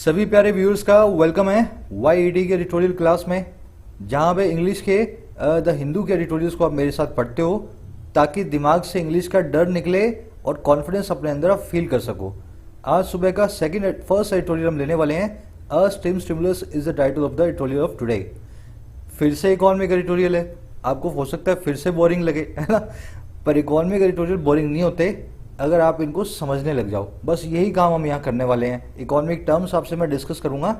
सभी प्यारे व्यूअर्स का वेलकम है YED के एडिटोरियल क्लास में, जहां पे इंग्लिश के द हिंदू के एडिटोरियल्स को आप मेरे साथ पढ़ते हो ताकि दिमाग से इंग्लिश का डर निकले और कॉन्फिडेंस अपने अंदर आप फील कर सको। आज सुबह का फर्स्ट एडिटोरियल हम लेने वाले हैं। A steam stimulus is the title of the editorial of today. फिर से इकोनॉमिक एडिटोरियल है। आपको हो सकता है फिर से बोरिंग लगे, है ना, पर इकोनॉमिक एडिटोरियल बोरिंग नहीं होते अगर आप इनको समझने लग जाओ। बस यही काम हम यहाँ करने वाले हैं। इकोनॉमिक टर्म्स आपसे मैं डिस्कस करूंगा,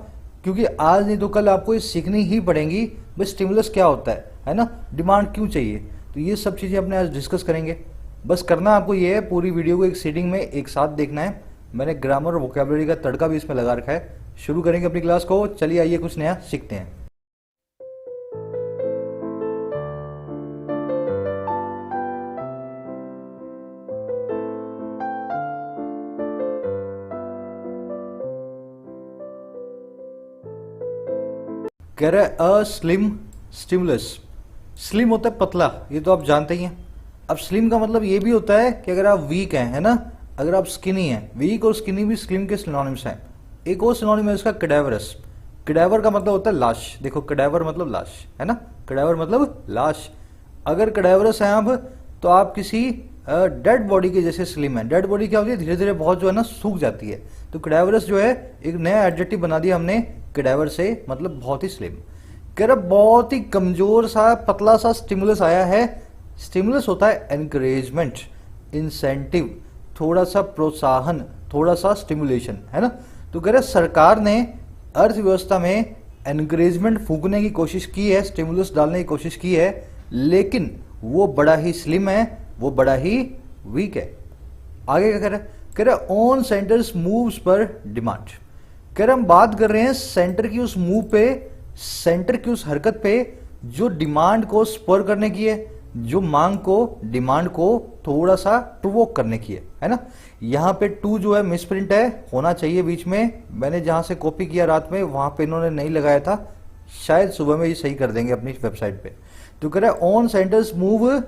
क्योंकि आज नहीं तो कल आपको ये सीखनी ही पड़ेंगी। बस स्टिमुलस क्या होता है ना, डिमांड क्यों चाहिए, तो ये सब चीज़ें अपने आज डिस्कस करेंगे। बस करना आपको ये है, पूरी वीडियो को एक सीटिंग में एक साथ देखना है। मैंने ग्रामर और वोकैबुलरी का तड़का भी इसमें लगा रखा है। शुरू करेंगे अपनी क्लास को। चलिए आइए कुछ नया सीखते हैं। कह रहे अ स्लिम स्टिमुलस। स्लिम होता है पतला, ये तो आप जानते ही हैं। अब स्लिम का मतलब ये भी होता है कि अगर आप वीक हैं, है ना, अगर आप स्किनी हैं। वीक और स्किनी भी स्लिम के सिनोनिम्स हैं। एक और सिनोनिम है इसका कैडावरस। कैडावर का मतलब होता है लाश। देखो कैडावर मतलब लाश, है ना, कैडावर मतलब लाश। अगर कैडावरस हैं आप, तो आप किसी डेड बॉडी के जैसे स्लिम है। डेड बॉडी क्या होती है, धीरे धीरे बहुत जो है ना सूख जाती है। तो कैडावरस जो है एक नया एडजेक्टिव बना दिया हमने कैडावर से, मतलब बहुत ही स्लिम। कह रहा बहुत ही कमजोर सा पतला सा स्टिमुलस आया है। स्टिमुलस होता है एनकरेजमेंट, इंसेंटिव, थोड़ा सा प्रोत्साहन, थोड़ा सा स्टिमुलेशन, है ना। तो कह रहे सरकार ने अर्थव्यवस्था में एनकरेजमेंट फूकने की कोशिश की है, स्टिमुलस डालने की कोशिश की है, लेकिन वो बड़ा ही स्लिम है, वो बड़ा ही वीक है। आगे क्या कह रहा है ऑन सेंटर्स मूव्स पर डिमांड। कह रहे हम बात कर रहे हैं सेंटर की उस मूव पे, सेंटर की उस हरकत पे जो डिमांड को स्पर करने की है, जो मांग को, डिमांड को थोड़ा सा प्रोवोक करने की है ना। यहाँ पे टू जो है मिसप्रिंट है, होना चाहिए बीच में। मैंने जहां से कॉपी किया रात में वहां पे इन्होंने नहीं लगाया था, शायद सुबह में ये सही कर देंगे अपनी वेबसाइट पे। तो कह रहा है on centre's move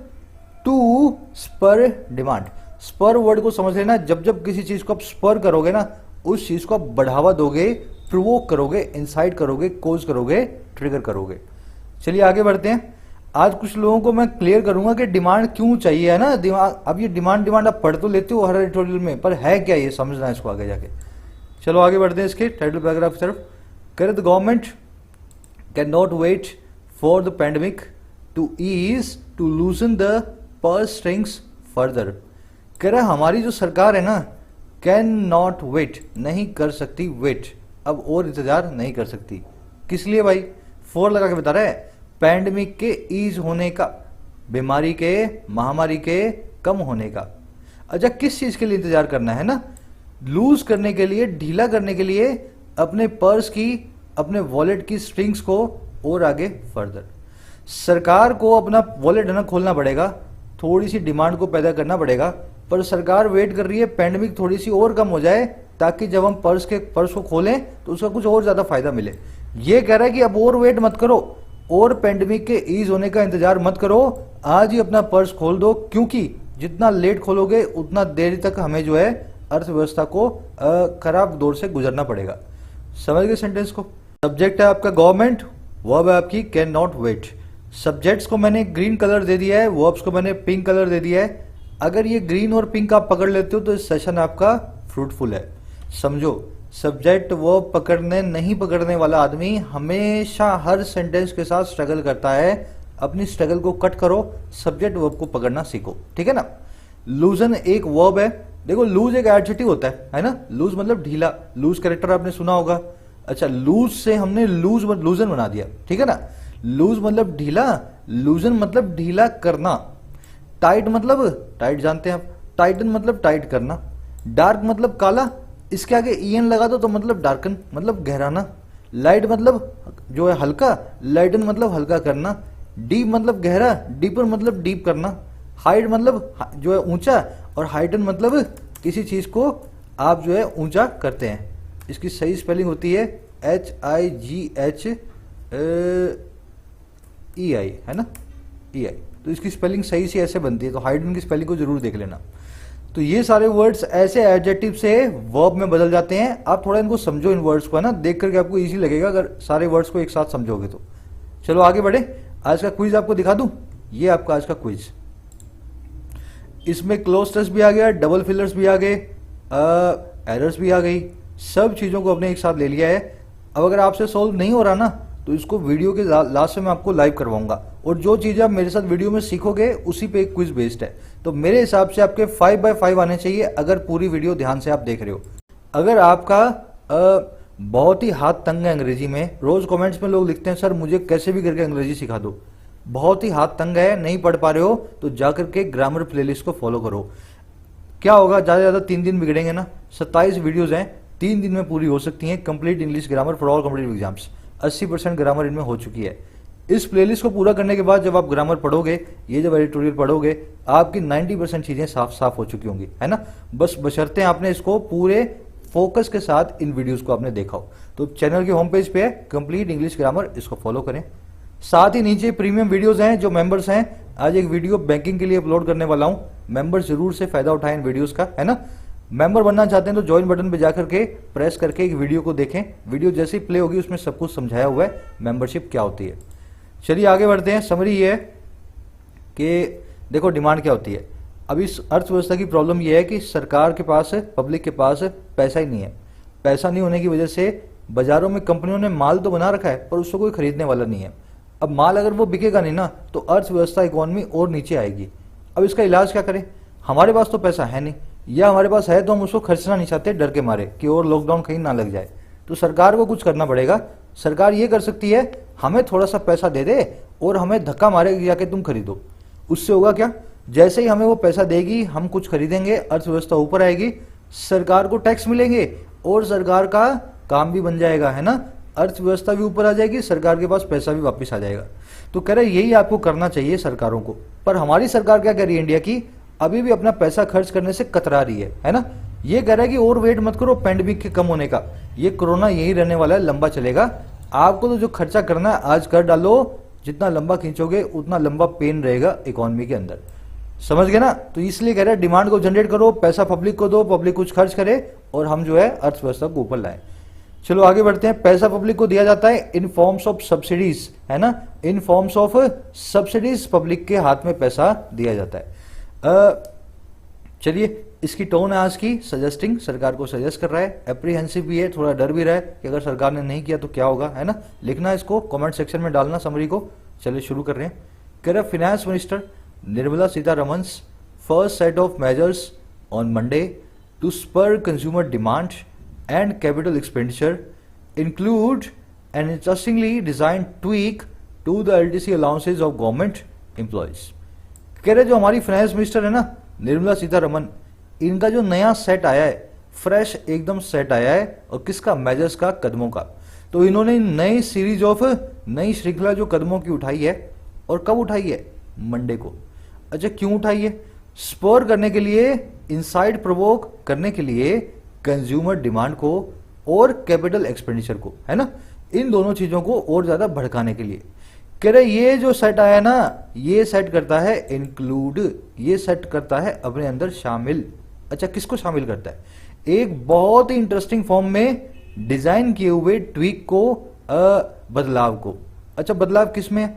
to spur demand. Spur word को समझ लेना, जब जब किसी चीज को आप स्पर करोगे ना, उस चीज को आप बढ़ावा दोगे, प्रोवोक करोगे, इंसाइट करोगे, कोज करोगे, ट्रिगर करोगे। चलिए आगे बढ़ते हैं। आज कुछ लोगों को मैं क्लियर करूंगा कि डिमांड क्यों चाहिए, है ना। दिमाग अब ये डिमांड आप पढ़ तो लेते हो हर एडिटोरियल में, पर है क्या ये समझना है इसको आगे जाके। चलो आगे बढ़ते हैं इसके टाइटल पैराग्राफ की तरफ। कह the government can not wait for the pandemic to ease to loosen the purse strings further. कह रहा हमारी जो सरकार है ना, कैन नॉट वेट, नहीं कर सकती वेट, अब और इंतजार नहीं कर सकती। किस लिए भाई, फॉर लगा के बता रहा है, पैंडेमिक के ईज होने का, बीमारी के, महामारी के कम होने का। अच्छा किस चीज के लिए इंतजार करना है ना, लूज करने के लिए, ढीला करने के लिए अपने पर्स की, अपने वॉलेट की स्ट्रिंग्स को और आगे फर्दर। सरकार को अपना वॉलेट है ना खोलना पड़ेगा, थोड़ी सी डिमांड को पैदा करना पड़ेगा, पर सरकार वेट कर रही है पैंडेमिक थोड़ी सी और कम हो जाए, ताकि जब हम पर्स को खोलें तो उसका कुछ और ज्यादा फायदा मिले। ये कह रहा है कि अब और वेट मत करो, और पैंडेमिक के ईज होने का इंतजार मत करो, आज ही अपना पर्स खोल दो, क्योंकि जितना लेट खोलोगे उतना देर तक हमें जो है अर्थव्यवस्था को खराब दौर से गुजरना पड़ेगा। समझ गए सेंटेंस को। सब्जेक्ट है आपका गवर्नमेंट, वर्ब है आपकी कैन नॉट वेट। सब्जेक्ट्स को मैंने ग्रीन कलर दे दिया है, वर्ब्स को मैंने पिंक कलर दे दिया है। अगर ये ग्रीन और पिंक आप पकड़ लेते हो तो इस सेशन आपका फ्रूटफुल है। समझो, सब्जेक्ट वर्ब पकड़ने नहीं पकड़ने वाला आदमी हमेशा हर सेंटेंस के साथ स्ट्रगल करता है। अपनी स्ट्रगल को कट करो, सब्जेक्ट वर्ब को पकड़ना सीखो, ठीक है ना। लूजन एक वर्ब है। देखो लूज एक एडजेक्टिव होता है ना। लूज मतलब ढीला, लूज कैरेक्टर आपने सुना होगा। अच्छा लूज से हमने लूजन बना दिया, ठीक है ना। लूज मतलब ढीला, लूजन मतलब ढीला करना। टाइट मतलब, टाइट जानते हैं आप, टाइटन मतलब टाइट करना। डार्क मतलब काला, इसके आगे ईएन लगा दो तो मतलब डार्कन मतलब गहराना। लाइट मतलब जो है हल्का, लाइटन मतलब हल्का करना। डीप मतलब गहरा, डीपर मतलब डीप करना। हाइट मतलब जो है ऊंचा, और हाइटन मतलब किसी चीज को आप जो है ऊंचा करते हैं। इसकी सही स्पेलिंग होती है HIGHEI, है ना, EI। तो इसकी स्पेलिंग सही से ऐसे बनती है, तो हाइडन की स्पेलिंग को जरूर देख लेना। तो ये सारे वर्ड्स ऐसे एडजेक्टिव से वर्ब में बदल जाते हैं। आप थोड़ा इनको समझो, इन वर्ड्स को, है ना, देख करके आपको इजी लगेगा अगर सारे वर्ड्स को एक साथ समझोगे तो। चलो आगे बढ़े, आज का क्विज आपको दिखा दूं। ये आपका आज का क्विज, इसमें क्लोज टेस्ट भी आ गया, डबल फिलर्स भी आ गए, एरर्स भी आ गई, सब चीजों को अपने एक साथ ले लिया है। अब अगर आपसे सॉल्व नहीं हो रहा ना, तो इसको वीडियो के लास्ट में मैं आपको लाइव करवाऊंगा, और जो चीजें आप मेरे साथ वीडियो में सीखोगे उसी पे एक क्विज बेस्ड है। तो मेरे हिसाब से आपके 5/5 आने चाहिए अगर पूरी वीडियो ध्यान से आप देख रहे हो। अगर आपका बहुत ही हाथ तंग है अंग्रेजी में, रोज कमेंट्स में लोग लिखते हैं सर मुझे कैसे भी करके अंग्रेजी सिखा दो, बहुत ही हाथ तंग है, नहीं पढ़ पा रहे हो, तो जाकर के ग्रामर प्लेलिस्ट को फॉलो करो। क्या होगा, ज्यादा से ज्यादा 3 दिन बिगड़ेंगे ना, 27 वीडियोज हैं, 3 दिन में पूरी हो सकती हैं। Complete English grammar for all competitive exams, 80% grammar इनमें हो चुकी है। इस प्लेलिस्ट को पूरा करने के बाद जब आप ग्रामर पढ़ोगे, ये जब एडिटोरियल पढ़ोगे, आपकी 90% चीजें साफ साफ हो चुकी होंगी, है ना। बस बशर्ते आपने इसको पूरे फोकस के साथ इन वीडियोस को आपने देखा हो। तो चैनल के होम पेज पे है कंप्लीट इंग्लिश ग्रामर, इसको फॉलो करें। साथ ही नीचे प्रीमियम वीडियोस हैं, जो मेंबर्स हैं, आज एक वीडियो बैंकिंग के लिए अपलोड करने वाला हूं, मेंबर जरूर से फायदा उठाएं इन वीडियोस का, है ना। मेंबर बनना चाहते हैं तो ज्वाइन बटन पे जाकर के प्रेस करके एक वीडियो को देखें, वीडियो जैसे ही प्ले होगी उसमें सब कुछ समझाया हुआ है मेंबरशिप क्या होती है। चलिए आगे बढ़ते हैं। समरी ये है कि देखो डिमांड क्या होती है। अब इस अर्थव्यवस्था की प्रॉब्लम यह है कि सरकार के पास, पब्लिक के पास पैसा ही नहीं है। पैसा नहीं होने की वजह से बाजारों में कंपनियों ने माल तो बना रखा है पर उसको कोई खरीदने वाला नहीं है। अब माल अगर वो बिकेगा नहीं ना, तो अर्थव्यवस्था, इकोनॉमी और नीचे आएगी। अब इसका इलाज क्या करें, हमारे पास तो पैसा है नहीं, या हमारे पास है तो हम उसको खर्चना नहीं चाहते डर के मारे कि और लॉकडाउन कहीं ना लग जाए। तो सरकार को कुछ करना पड़ेगा। सरकार ये कर सकती है, हमें थोड़ा सा पैसा दे दे और हमें धक्का मारे जाके तुम खरीदो। उससे होगा क्या, जैसे ही हमें वो पैसा देगी हम कुछ खरीदेंगे, अर्थव्यवस्था ऊपर आएगी, सरकार को टैक्स मिलेंगे और सरकार का काम भी बन जाएगा, है ना। अर्थव्यवस्था भी ऊपर आ जाएगी, सरकार के पास पैसा भी वापस आ जाएगा। तो कह रहे यही आपको करना चाहिए सरकारों को। पर हमारी सरकार क्या कह रही है इंडिया की, अभी भी अपना पैसा खर्च करने से कतरा रही है ना। ये कह रहा है कि और वेट मत करो पैंडेमिक के कम होने का, ये कोरोना यही रहने वाला है, लंबा चलेगा। आपको तो जो खर्चा करना है आज कर डालो, जितना लंबा खींचोगे उतना लंबा पेन रहेगा इकोनॉमी के अंदर, समझ गए ना। तो इसलिए कह रहे हैं डिमांड को जनरेट करो, पैसा पब्लिक को दो, पब्लिक कुछ खर्च करे और हम जो है अर्थव्यवस्था को ऊपर लाए। चलो आगे बढ़ते हैं। पैसा पब्लिक को दिया जाता है इन फॉर्म्स ऑफ सब्सिडीज, है ना, इन फॉर्म्स ऑफ सब्सिडीज, पब्लिक के हाथ में पैसा दिया जाता है। चलिए इसकी टोन है आज की सजेस्टिंग, सरकार को सजेस्ट कर रहा है, एप्रीहेंसिव भी है, थोड़ा डर भी रहा है कि अगर सरकार ने नहीं किया तो क्या होगा, है ना। लिखना इसको कमेंट सेक्शन में डालना समरी को। चलिए शुरू कर रहे हैं। कह रहे finance minister Nirmala Sitharaman first set of measures on Monday to spur consumer demand and capital expenditure include an interestingly designed tweak to the LTC allowances of government employees। कह रहे जो हमारी फाइनेंस मिनिस्टर है ना निर्मला सीतारमन, इनका जो नया सेट आया है, फ्रेश एकदम सेट आया है, और किसका, मेजर्स का, कदमों का। तो इन्होंने नई सीरीज ऑफ, नई श्रृंखला जो कदमों की उठाई है, और कब उठाई है, मंडे को। अच्छा क्यों उठाई है, स्पर करने के लिए, इनसाइड प्रोवोक करने के लिए कंज्यूमर डिमांड को और कैपिटल एक्सपेंडिचर को, है ना, इन दोनों चीजों को और ज्यादा भड़काने के लिए। कह रहे ये जो सेट आया ना, ये सेट करता है इंक्लूड, ये सेट करता है अपने अंदर शामिल। अच्छा किसको शामिल करता है, एक बहुत ही इंटरेस्टिंग फॉर्म में डिजाइन किए हुए ट्वीक को, बदलाव को। अच्छा बदलाव किस में,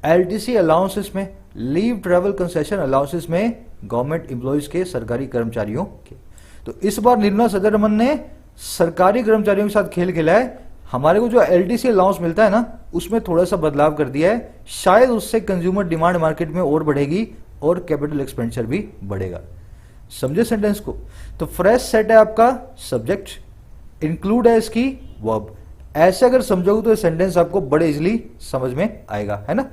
एलटीसी अलाउंसेस में, लीव ट्रेवल कंसेशन अलाउंसेस में, गवर्नमेंट एम्प्लॉइज के, सरकारी कर्मचारियों के। तो इस बार निर्मला सीतारमन ने सरकारी कर्मचारियों के साथ खेल खेला है। हमारे को जो एलटीसी अलाउंस मिलता है ना, उसमें थोड़ा सा बदलाव कर दिया है, शायद उससे कंज्यूमर डिमांड मार्केट में और बढ़ेगी और कैपिटल एक्सपेंडिचर भी बढ़ेगा। समझे सेंटेंस को। तो फ्रेश सेट है आपका सब्जेक्ट, इंक्लूड है इसकी वर्ब। ऐसे अगर समझोगे तो ये सेंटेंस आपको बड़े इजीली समझ में आएगा, है ना।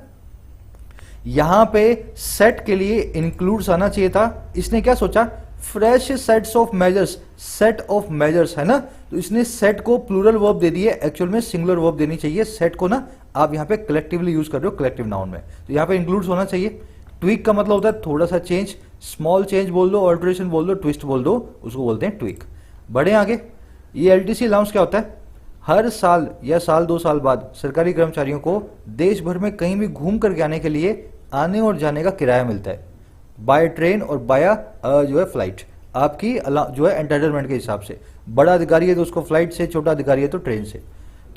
यहां पे सेट के लिए इंक्लूड्स आना चाहिए था, इसने क्या सोचा, fresh sets of measures, set of measures, है ना। तो इसने सेट को प्लूरल वर्ब दे दिए, एक्चुअल में सिंगुलर वर्ब देनी चाहिए। सेट को ना आप यहां पे कलेक्टिवली यूज कर रहे हो, कलेक्टिव नाउन में, तो यहां पे इंक्लूड्स होना चाहिए। ट्वीक का मतलब होता है थोड़ा सा चेंज, स्मॉल चेंज बोल दो, ऑल्टरेशन बोल दो, ट्विस्ट बोल दो, उसको बोलते हैं ट्वीक। बढ़े आगे। ये एलटीसी अलाउंस क्या होता है, हर साल या साल 2 साल बाद सरकारी कर्मचारियों को देश भर में कहीं भी घूम करके आने के लिए आने और जाने का किराया मिलता है, बाय ट्रेन और बाया जो है फ्लाइट। आपकी जो है एंटाइटलमेंट के हिसाब से। बड़ा अधिकारी है तो उसको फ्लाइट से, छोटा अधिकारी है तो ट्रेन से।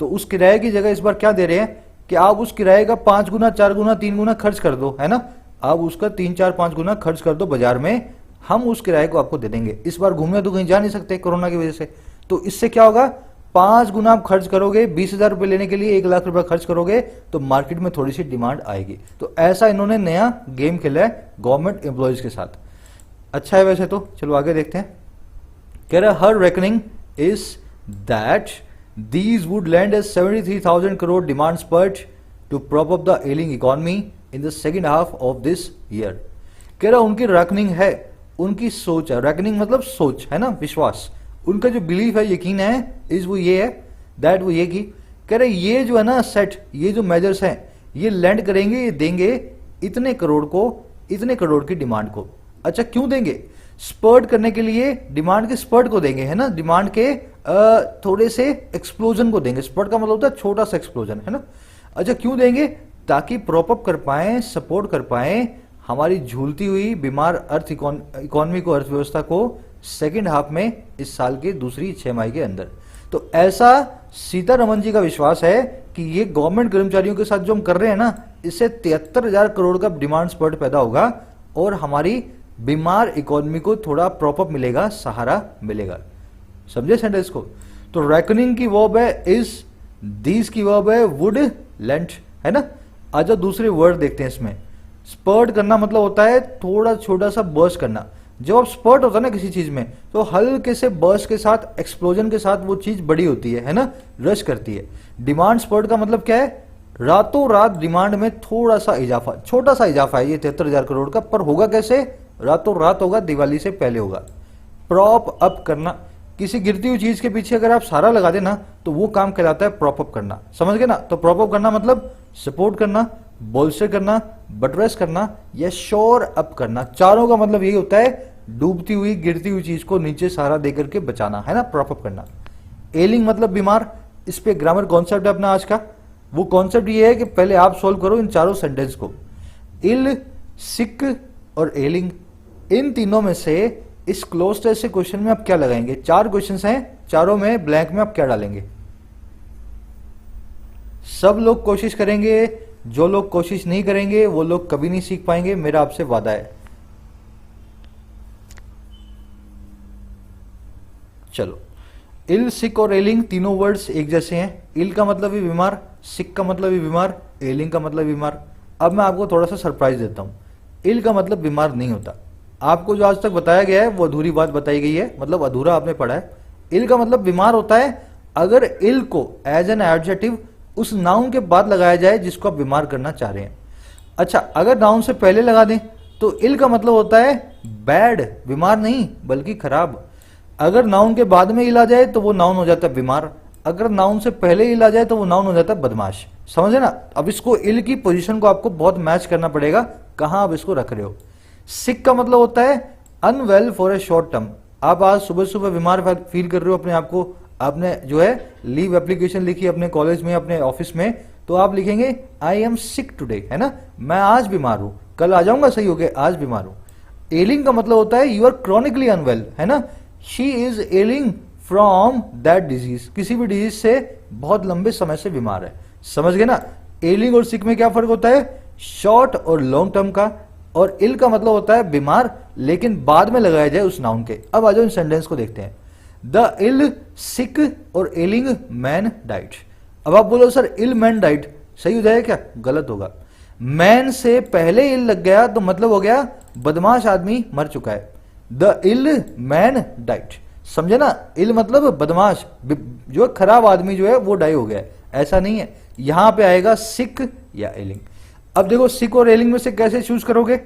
तो उस किराए की जगह इस बार क्या दे रहे हैं कि आप उस किराए का 5 गुना, 4 गुना, 3 गुना खर्च कर दो, है ना। आप उसका 3, 4, 5 गुना खर्च कर दो बाजार में, हम उस किराए को आपको दे देंगे। इस बार घूमने तो कहीं जा नहीं सकते कोरोना की वजह से, तो इससे क्या होगा, 5 गुना आप खर्च करोगे, 20,000 रुपये लेने के लिए 1 लाख रुपया खर्च करोगे, तो मार्केट में थोड़ी सी डिमांड आएगी। तो ऐसा इन्होंने नया गेम खेला है गवर्नमेंट एम्प्लॉयज के साथ। अच्छा है वैसे तो, चलो आगे देखते हैं। कह रहा her reckoning is that these would lend us 73,000 crore demand spurt to prop up the ailing economy in the second half of this year। कह रहा उनकी रेकनिंग है, उनकी सोच है, रेकनिंग मतलब सोच है ना, विश्वास, उनका जो बिलीफ है, यकीन है, इस वो ये है, दैट वो ये की, कह रहे ये जो है ना सेट, ये जो मेजर्स हैं, ये लैंड करेंगे, ये देंगे इतने करोड़ को, इतने करोड़ की डिमांड को। अच्छा क्यों देंगे, स्पर्ट करने के लिए, डिमांड के स्पर्ट को देंगे, है ना, डिमांड के थोड़े से एक्सप्लोजन को देंगे। स्पर्ट का मतलब होता है छोटा सा एक्सप्लोजन, है ना। अच्छा क्यों देंगे, ताकि प्रॉप अप कर पाए, सपोर्ट कर पाए हमारी झूलती हुई बीमार अर्थ इकोनॉमी को, अर्थव्यवस्था को सेकेंड हाफ में इस साल के दूसरी 6 माह के अंदर। तो ऐसा सीतारमन जी का विश्वास है कि ये गवर्नमेंट कर्मचारियों के साथ जो हम कर रहे हैं ना, इससे 73,000 करोड़ का डिमांड स्पर्ट पैदा होगा और हमारी बीमार इकोनॉमी को थोड़ा प्रॉप अप मिलेगा, सहारा मिलेगा। समझे सेंटेंस को। तो रेकनिंग की वर्ब है इज, दीज की वर्ब है वुड, लेंट, है ना। आज दूसरे वर्ड देखते हैं इसमें। स्पर्ट करना मतलब होता है थोड़ा छोटा सा बर्स्ट करना। जब आप स्पर्ट होता है ना किसी चीज में, तो हल्के से बर्स्ट के साथ, एक्सप्लोजन के साथ वो चीज बड़ी होती है ना, रश करती है। डिमांड स्पर्ट का मतलब क्या है, रातों रात डिमांड में थोड़ा सा इजाफा, छोटा सा इजाफा है ये 73,000 करोड़ का, पर होगा कैसे, रातों रात होगा, दिवाली से पहले होगा। प्रॉप अप करना, किसी गिरती हुई चीज के पीछे अगर आप सारा लगा देना तो वो काम कहलाता है प्रॉप अप करना, समझ गए ना। तो प्रॉप अप करना मतलब सपोर्ट करना, बोल्स्टर करना, बटरेस करना या शोर अप करना। चारों का मतलब यही होता है, डूबती हुई, गिरती हुई चीज को नीचे सहारा देकर के बचाना, है ना, प्रॉप अप करना। एलिंग मतलब बीमार। इस पे ग्रामर कॉन्सेप्ट है अपना आज का। वो कॉन्सेप्ट ये है कि पहले आप सोल्व करो इन चारों सेंटेंस को। इल, सिक और एलिंग, इन तीनों में से इस क्लोज टेस्ट से क्वेश्चन में आप क्या लगाएंगे। 4 क्वेश्चंस हैं, चारों में ब्लैंक में आप क्या डालेंगे। सब लोग कोशिश करेंगे, जो लोग कोशिश नहीं करेंगे वो लोग कभी नहीं सीख पाएंगे, मेरा आपसे वादा है। चलो, इल, सिक और एलिंग तीनों वर्ड्स एक जैसे हैं। इल का मतलब भी बीमार, सिक का मतलब भी बीमार, एलिंग का मतलब बीमार। अब मैं आपको थोड़ा सा सरप्राइज देता हूं। इल का मतलब बीमार नहीं होता। आपको जो आज तक बताया गया है वो अधूरी बात बताई गई है, मतलब अधूरा आपने पढ़ा है। इल का मतलब बीमार होता है अगर इल को एज एन एडजेक्टिव उस नाउन के बाद लगाया जाए जिसको आप बीमार करना चाह रहे हैं। अच्छा, अगर नाउन से पहले लगा दें तो इल का मतलब होता है बैड, बीमार नहीं बल्कि खराब। अगर नाउन के बाद में इल आ जाए तो वो नाउन हो जाता है बीमार, अगर नाउन से पहले इल आ जाए तो वो नाउन हो जाता है बदमाश। समझे ना। अब इसको इल की पोजीशन को आपको बहुत मैच करना पड़ेगा, कहां आप इसको रख रहे हो। सिक का मतलब होता है unveil for a short term. आप आज सुबह सुबह बीमार फील कर रहे हो अपने आप को, आपने जो है लीव एप्लीकेशन लिखी अपने कॉलेज में, अपने ऑफिस में, तो आप लिखेंगे आई एम सिक टुडे, है ना, मैं आज बीमार हूं, कल आ जाऊंगा सही हो गया, आज बीमार हूं। एलिंग का मतलब होता है यू आर क्रॉनिकली अनवेल, है ना, she is ailing from that disease, किसी भी डिजीज से बहुत लंबे समय से बीमार है। समझ गए ना। एलिंग और सिक में क्या फर्क होता है, शॉर्ट और लॉन्ग टर्म का। और इल का मतलब होता है बीमार लेकिन बाद में लगाया जाए उस नाउन के। अब आ जाओ इन सेंटेंस को देखते हैं। द इल, सिक और एलिंग मैन डाइट। अब आप बोलो सर इल मैन डाइट सही हो जाएगा क्या, गलत होगा। मैन से पहले इल लग गया तो मतलब हो गया बदमाश आदमी मर चुका है। द इल मैन डाइट, समझे ना। इल मतलब बदमाश, जो खराब आदमी जो है वो डाई हो गया, ऐसा नहीं है। यहां पे आएगा सिक या एलिंग। अब देखो सिक और एलिंग में से कैसे चूज करोगे।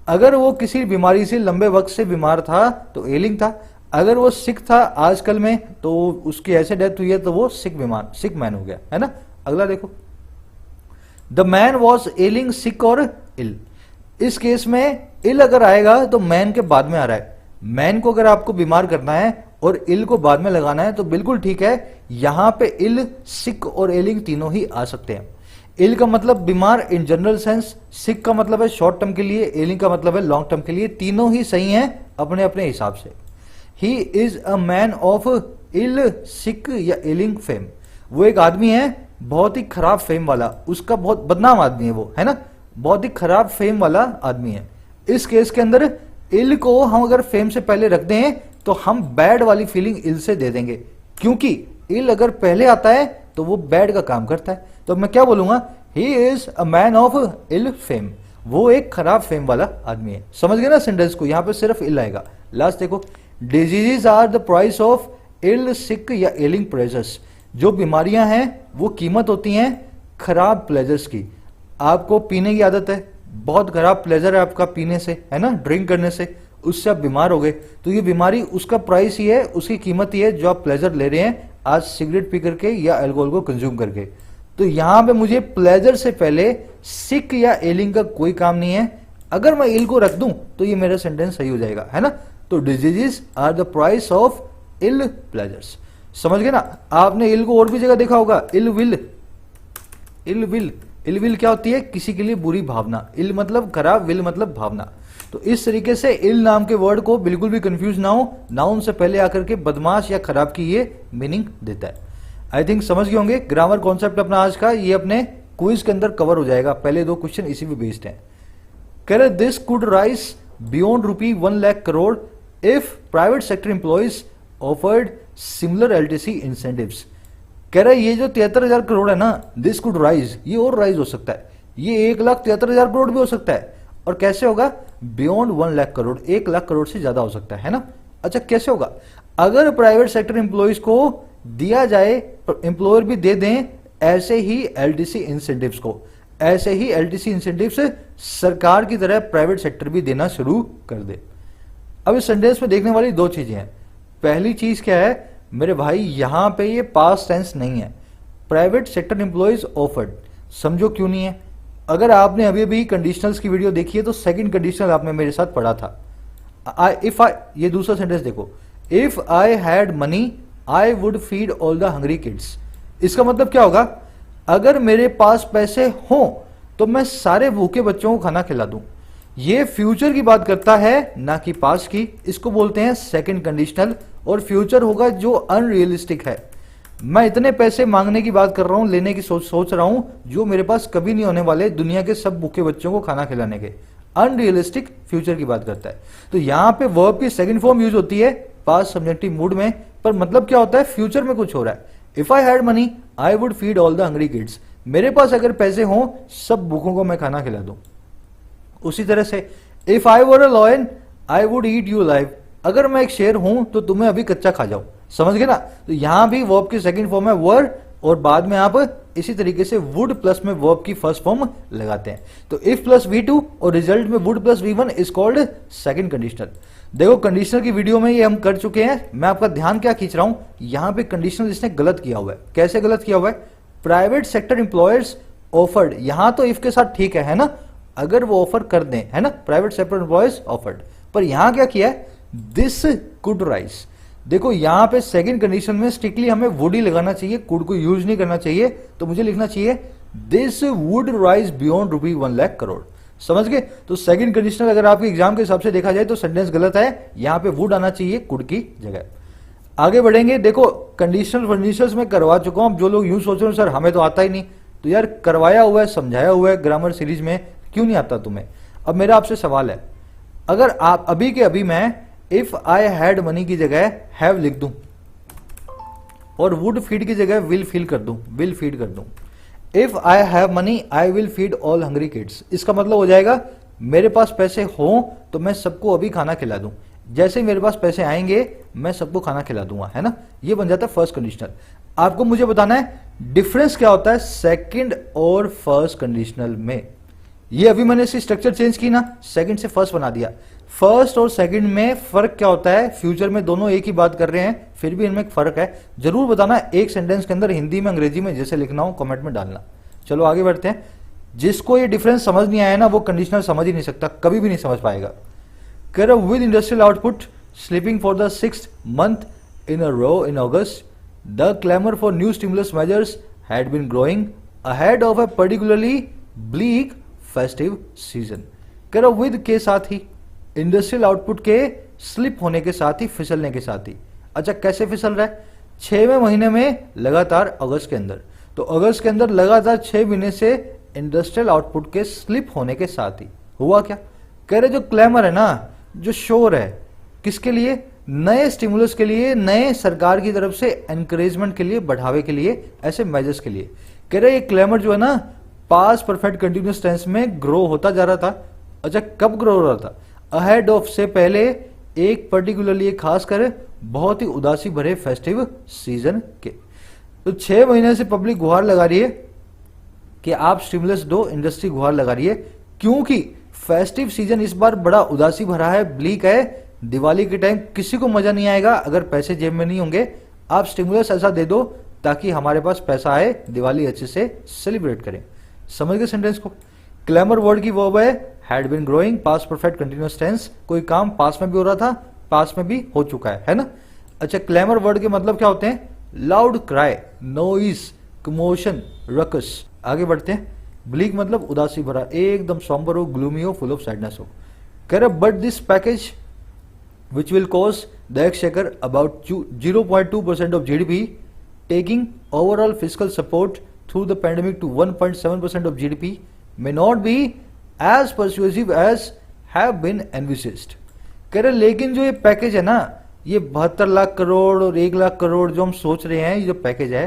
अगर वो किसी बीमारी से लंबे वक्त से बीमार था तो एलिंग था, अगर वो सिक था आजकल में तो उसकी ऐसे डेथ हुई है तो वो सिक बीमार, सिक मैन हो गया, है ना। अगला देखो, द मैन वॉज एलिंग सिक और इल। इस केस में इल अगर आएगा तो मैन के बाद में आ रहा है। मैन को अगर आपको बीमार करना है और इल को बाद में लगाना है तो बिल्कुल ठीक है, यहां पे इल, सिक और एलिंग तीनों ही आ सकते हैं। इल का मतलब बीमार इन जनरल सेंस, सिक का मतलब है शॉर्ट टर्म के लिए, एलिंग का मतलब है लॉन्ग टर्म के लिए। तीनों ही सही हैं अपने अपने हिसाब से। He is a man of ill sick या इलिंग फेम। वो एक आदमी है बहुत ही खराब फेम वाला, उसका बहुत बदनाम आदमी है वो, है ना, बहुत ही खराब फेम वाला आदमी है। इस केस के अंदर इल को हम अगर फेम से पहले रख दें तो हम बैड वाली फीलिंग इल से दे देंगे, क्योंकि इल अगर पहले आता है तो वो बैड का काम करता है। तो मैं क्या बोलूंगा, he is a man of ill fame, वो एक खराब फेम वाला आदमी है। समझ गए ना सेंटेंस को, यहां पे सिर्फ इल आएगा। लास्ट देखो, diseases are the price of ill sick या इलिंग प्लेजर्स। जो बीमारियां हैं वो कीमत होती हैं खराब प्लेजर्स की। आपको पीने की आदत है, बहुत खराब प्लेजर है आपका पीने से, है ना, ड्रिंक करने से, उससे आप बीमार हो गए, तो ये बीमारी उसका प्राइस ही है, उसकी कीमत ही है जो आप प्लेजर ले रहे हैं आज सिगरेट पी करके या अल्कोहल को कंज्यूम करके। तो यहां पे मुझे प्लेजर से पहले सिक या एलिंग का कोई काम नहीं है। अगर मैं इल को रख दूं तो ये मेरा सेंटेंस सही हो जाएगा, है ना। तो diseases are the price of ill pleasures. समझ गए ना। आपने इल को और भी जगह देखा होगा, ill will. Ill will, ill will क्या होती है, किसी के लिए बुरी भावना। इल मतलब खराब, विल मतलब भावना। तो इस तरीके से इल नाम के वर्ड को बिल्कुल भी कंफ्यूज ना हो, नाउन से पहले आकर के बदमाश या खराब की ये मीनिंग देता है। आई थिंक समझ गए होंगे। ग्रामर कॉन्सेप्ट अपना आज का ये अपने क्विज के अंदर कवर हो जाएगा। पहले दो क्वेश्चन इसी पे बेस्ड हैं। कह रहे this could rise beyond ₹1 lakh crore if private sector employees offered similar LTC incentives. कह रहा है ये जो 73,000 करोड़ है ना, दिस कुड राइज, ये और राइज हो सकता है, ये 1,73,000 करोड़ भी हो सकता है। और कैसे होगा, बियॉन्ड 1 लाख करोड़, 1 लाख करोड़ से ज्यादा हो सकता है ना। अच्छा कैसे होगा, अगर प्राइवेट सेक्टर एम्प्लॉइज को दिया जाए, एम्प्लॉयर भी दे दें ऐसे ही एलटीसी इंसेंटिव्स को, ऐसे ही एलटीसी इंसेंटिव्स सरकार की तरह प्राइवेट सेक्टर भी देना शुरू कर दे। अब इस सेंटेंस में देखने वाली दो चीजें हैं। पहली चीज क्या है मेरे भाई, यहां पे ये पास्ट टेंस नहीं है, प्राइवेट सेक्टर एम्प्लॉइज ऑफर्ड। समझो क्यों नहीं है। अगर आपने अभी अभी कंडीशनल्स की वीडियो देखी है तो सेकंड कंडीशनल आपने मेरे साथ पढ़ा था। ये दूसरा सेंटेंस देखो, if I had money I would feed all the hungry kids. इसका मतलब क्या होगा, अगर मेरे पास पैसे हों तो मैं सारे भूखे बच्चों को खाना खिला दूं। ये फ्यूचर की बात करता है ना कि पास्ट की। इसको बोलते हैं सेकंड कंडीशनल, और फ्यूचर होगा जो अनरियलिस्टिक है। मैं इतने पैसे मांगने की बात कर रहा हूं, लेने की सोच रहा हूं जो मेरे पास कभी नहीं होने वाले, दुनिया के सब भूखे बच्चों को खाना खिलाने के। अनरियलिस्टिक फ्यूचर की बात करता है। तो यहां पे वर्ब की सेकंड फॉर्म यूज होती है पास्ट सब्जेक्टिव मूड में, पर मतलब क्या होता है, फ्यूचर में कुछ हो रहा है। If I had money I would feed all the hungry kids. मेरे पास अगर पैसे हों सब भूखों को मैं खाना खिला दूं। उसी तरह से if I were a lion I would eat you live. अगर मैं एक शेर हूं तो तुम्हें अभी कच्चा खा जाऊं। समझ गए ना। तो यहां भी वर्ब की सेकंड फॉर्म है वर, और बाद में आप इसी तरीके से वुड प्लस में वर्ब की फर्स्ट फॉर्म लगाते हैं। तो इफ प्लस V2 और रिजल्ट में would plus V1 is called second conditional. देखो कंडीशनल की वीडियो में ये हम कर चुके हैं। मैं आपका ध्यान क्या खींच रहा हूं, यहां पे कंडीशनल इसने गलत किया हुआ है। कैसे गलत किया हुआ है, प्राइवेट सेक्टर एम्प्लॉयर्स ऑफर्ड, यहां तो इफ के साथ ठीक है ना, अगर वो ऑफर कर दें, है ना, प्राइवेट सेक्टर एम्प्लॉयर्स ऑफर्ड। पर यहां क्या किया है, दिस कुड राइज। देखो यहां पे सेकंड कंडीशन में स्ट्रिक्टली हमें वुड ही लगाना चाहिए, कुड को यूज नहीं करना चाहिए। तो मुझे लिखना चाहिए this would rise beyond ₹1 lakh crore. समझ गए। तो सेकंड कंडीशनल अगर आपके एग्जाम के हिसाब से देखा जाए तो सेंटेंस गलत है, यहां पे वुड आना चाहिए कुड की जगह। आगे बढ़ेंगे। देखो कंडीशनल फर्निचर्स में करवा चुका हूं। जो लोग यूं सोच रहे हो सर हमें तो आता ही नहीं, तो यार करवाया हुआ है, समझाया हुआ है ग्रामर सीरीज में, क्यों नहीं आता तुम्हें। अब मेरा आपसे सवाल है, अगर आप अभी के अभी मैं इफ आई हैड मनी की जगह हैव लिख दूं और वुड फीड की जगह विल फीड कर दूं, if I have money I will feed all hungry kids. इसका मतलब हो जाएगा मेरे पास पैसे हों तो मैं सबको अभी खाना खिला दूं। जैसे ही मेरे पास पैसे आएंगे मैं सबको खाना खिला दूंगा, है ना। ये बन जाता है फर्स्ट कंडीशनल। आपको मुझे बताना है डिफरेंस क्या होता है सेकंड और फर्स्ट कंडीशनल में। ये अभी मैंने इसकी स्ट्रक्चर चेंज की ना, सेकंड से फर्स्ट बना दिया। फर्स्ट और सेकंड में फर्क क्या होता है, फ्यूचर में दोनों एक ही बात कर रहे हैं, फिर भी इनमें एक फर्क है। जरूर बताना एक सेंटेंस के अंदर हिंदी में अंग्रेजी में जैसे लिखना हो कमेंट में डालना। चलो आगे बढ़ते हैं। जिसको ये डिफरेंस समझ नहीं आया ना वो कंडीशनल समझ ही नहीं सकता, कभी भी नहीं समझ पाएगा। कह रहा with industrial output slipping for the 6th month in a row in August, the clamor for new stimulus measures had been growing ahead of a particularly bleak festive season। कह रहा विद के साथ ही इंडस्ट्रियल आउटपुट के slip होने के साथ ही, फिसलने के साथ ही। अच्छा कैसे फिसल रहा है? 6वें महीने में लगातार अगस्त के अंदर, तो अगस्त के अंदर लगातार 6 महीने से इंडस्ट्रियल आउटपुट के स्लिप होने के साथ ही हुआ क्या? कह रहे जो क्लेमर है ना, जो शोर है, किसके लिए? नए स्टिमुलस के लिए, नए सरकार की तरफ से एनकरेजमेंट के लिए, बढ़ावे के लिए, ऐसे मेजर्स के लिए। कह रहे ये क्लेमर जो है ना पास परफेक्ट कंटिन्यूस टेंस में ग्रो होता जा रहा था। अच्छा कब ग्रो हो रहा था? अहेड ऑफ से पहले, एक पर्टिकुलरली खास कर बहुत ही उदासी भरे फेस्टिव सीजन के। तो 6 महीने से पब्लिक गुहार लगा रही है कि आप स्टिमुलस दो, इंडस्ट्री गुहार लगा रही है, क्योंकि फेस्टिव सीजन इस बार बड़ा उदासी भरा है, ब्लीक है। दिवाली के टाइम किसी को मजा नहीं आएगा अगर पैसे जेब में नहीं होंगे। आप स्टिमुलस ऐसा दे दो ताकि हमारे पास पैसा आए, दिवाली अच्छे से सेलिब्रेट करें। समझ गए सेंटेंस को? क्लेमर वर्ड की वर्ब है had been growing, past perfect continuous tense. कोई काम पास्ट में भी हो रहा था, पास्ट में भी हो चुका है ना? अच्छा क्लेमर वर्ड के मतलब क्या होते हैं? Loud cry, noise, commotion, ruckus. आगे बढ़ते हैं। ब्लीक मतलब उदासी भरा, एकदम सॉम्बर हो, ग्लूमी हो, फुल ऑफ सैडनेस हो। कह रहे but this package which will cost the exchequer about 0.2% of GDP, taking overall fiscal support through the pandemic to 1.7% of GDP, may not be as persuasive as have been envisaged. कह रहे लेकिन जो ये package है ना, ये 72 लाख करोड़ और 1 लाख करोड़ जो हम सोच रहे हैं, ये जो पैकेज है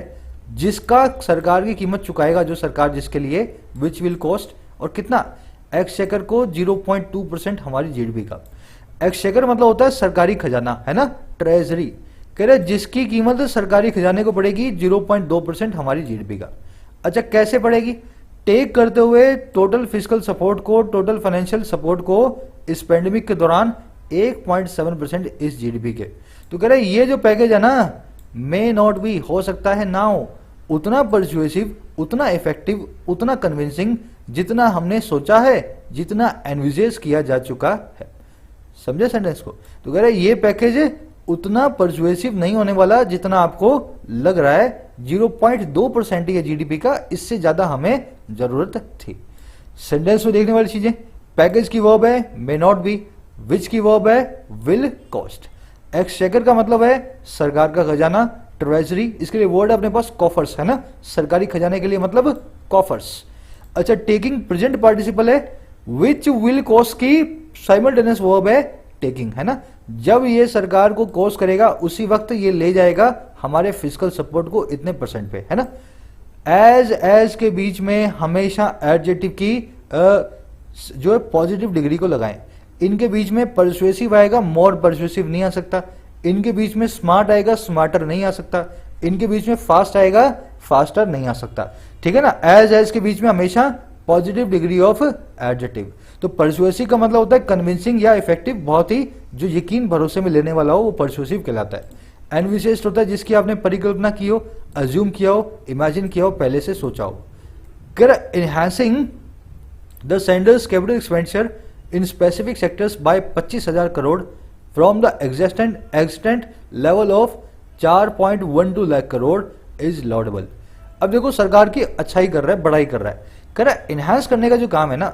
जिसका सरकार की कीमत चुकाएगा, जो सरकार जिसके लिए, विच विल कॉस्ट, और कितना? एक्सचेकर को 0.2% हमारी जीडीपी का। एक्सचेकर मतलब होता है सरकारी खजाना, है ना, ट्रेजरी। कह रहे जिसकी कीमत सरकारी खजाने को पड़ेगी 0.2% हमारी जीडीपी का। अच्छा कैसे पड़ेगी? टेक करते हुए टोटल फिजिकल सपोर्ट को, टोटल फाइनेंशियल सपोर्ट को इस पेंडेमिक के दौरान 1.7% इस जीडीपी के। तो कह रहे ये जो पैकेज है ना, मे नॉट बी, हो सकता है ना हो उतना परसुएसिव, उतना इफेक्टिव, उतना कन्विंसिंग जितना हमने सोचा है, जितना एनविजेज किया जा चुका है। समझे सेंटेंस को? तो कह रहे ये पैकेज उतना परसुएसिव नहीं होने वाला जितना आपको लग रहा है। 0.2% ही जीडीपी का, इससे ज्यादा हमें जरूरत थी। सेंटेंस में देखने वाली चीजें, पैकेज की वर्ब है मे नॉट बी, विच की वर्ब है विल कॉस्ट। एक्सचेकर का मतलब है सरकार का खजाना, ट्रेजरी, इसके लिए वर्ड अपने पास कॉफर्स, है ना, सरकारी खजाने के लिए मतलब कॉफर्स। अच्छा टेकिंग प्रेजेंट पार्टिसिपल है, विच विल कॉस्ट की साइमल्टेनियस वर्ब है टेकिंग, है ना। जब ये सरकार को कॉस्ट करेगा उसी वक्त ये ले जाएगा हमारे फिजिकल सपोर्ट को इतने परसेंट पे, है ना। एज के बीच में हमेशा एडजेक्टिव की जो है पॉजिटिव डिग्री को लगाएं। इनके बीच में परसुएसिव आएगा, मोर परसुएसिव नहीं आ सकता। इनके बीच में स्मार्ट आएगा, स्मार्टर नहीं आ सकता। इनके बीच में फास्ट आएगा, फास्टर नहीं आ सकता, ठीक है ना। एज के बीच में हमेशा पॉजिटिव डिग्री ऑफ एडजेक्टिव। तो परसुएसिव का मतलब होता है कन्विंसिंग या इफेक्टिव, बहुत ही जो यकीन भरोसे में लेने वाला हो, वो परसुएसिव कहलाता है। एनविशेस्ट होता है जिसकी आपने परिकल्पना की हो, अज्यूम किया हो, इमेजिन किया हो, पहले से सोचा हो। Enhancing the centre's capital expenditure in specific sectors by 25,000 crore from the existent level of 4.12 lakh crore is laudable. अब देखो सरकार की अच्छाई कर रहा है, बड़ाई कर रहा है, कह रहा है इनहांस करने का जो काम है ना,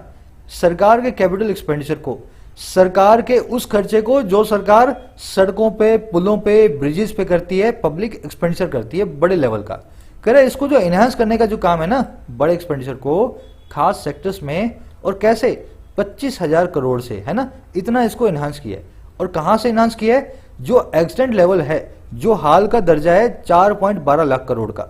सरकार के कैपिटल एक्सपेंडिचर को, सरकार के उस खर्चे को जो सरकार सड़कों पे, पुलों पे, ब्रिजेस पे करती है, पब्लिक एक्सपेंडिचर करती है बड़े लेवल का, कह रहा है इसको जो इनहांस करने का जो काम है ना, बड़े एक्सपेंडिचर को खास सेक्टर्स में, और कैसे 25,000 करोड़ से, है ना, इतना इसको इनहांस किया है। और कहां से इनहांस किया है? जो एक्सटेंट लेवल है, जो हाल का दर्जा है 4.12 लाख करोड़ का,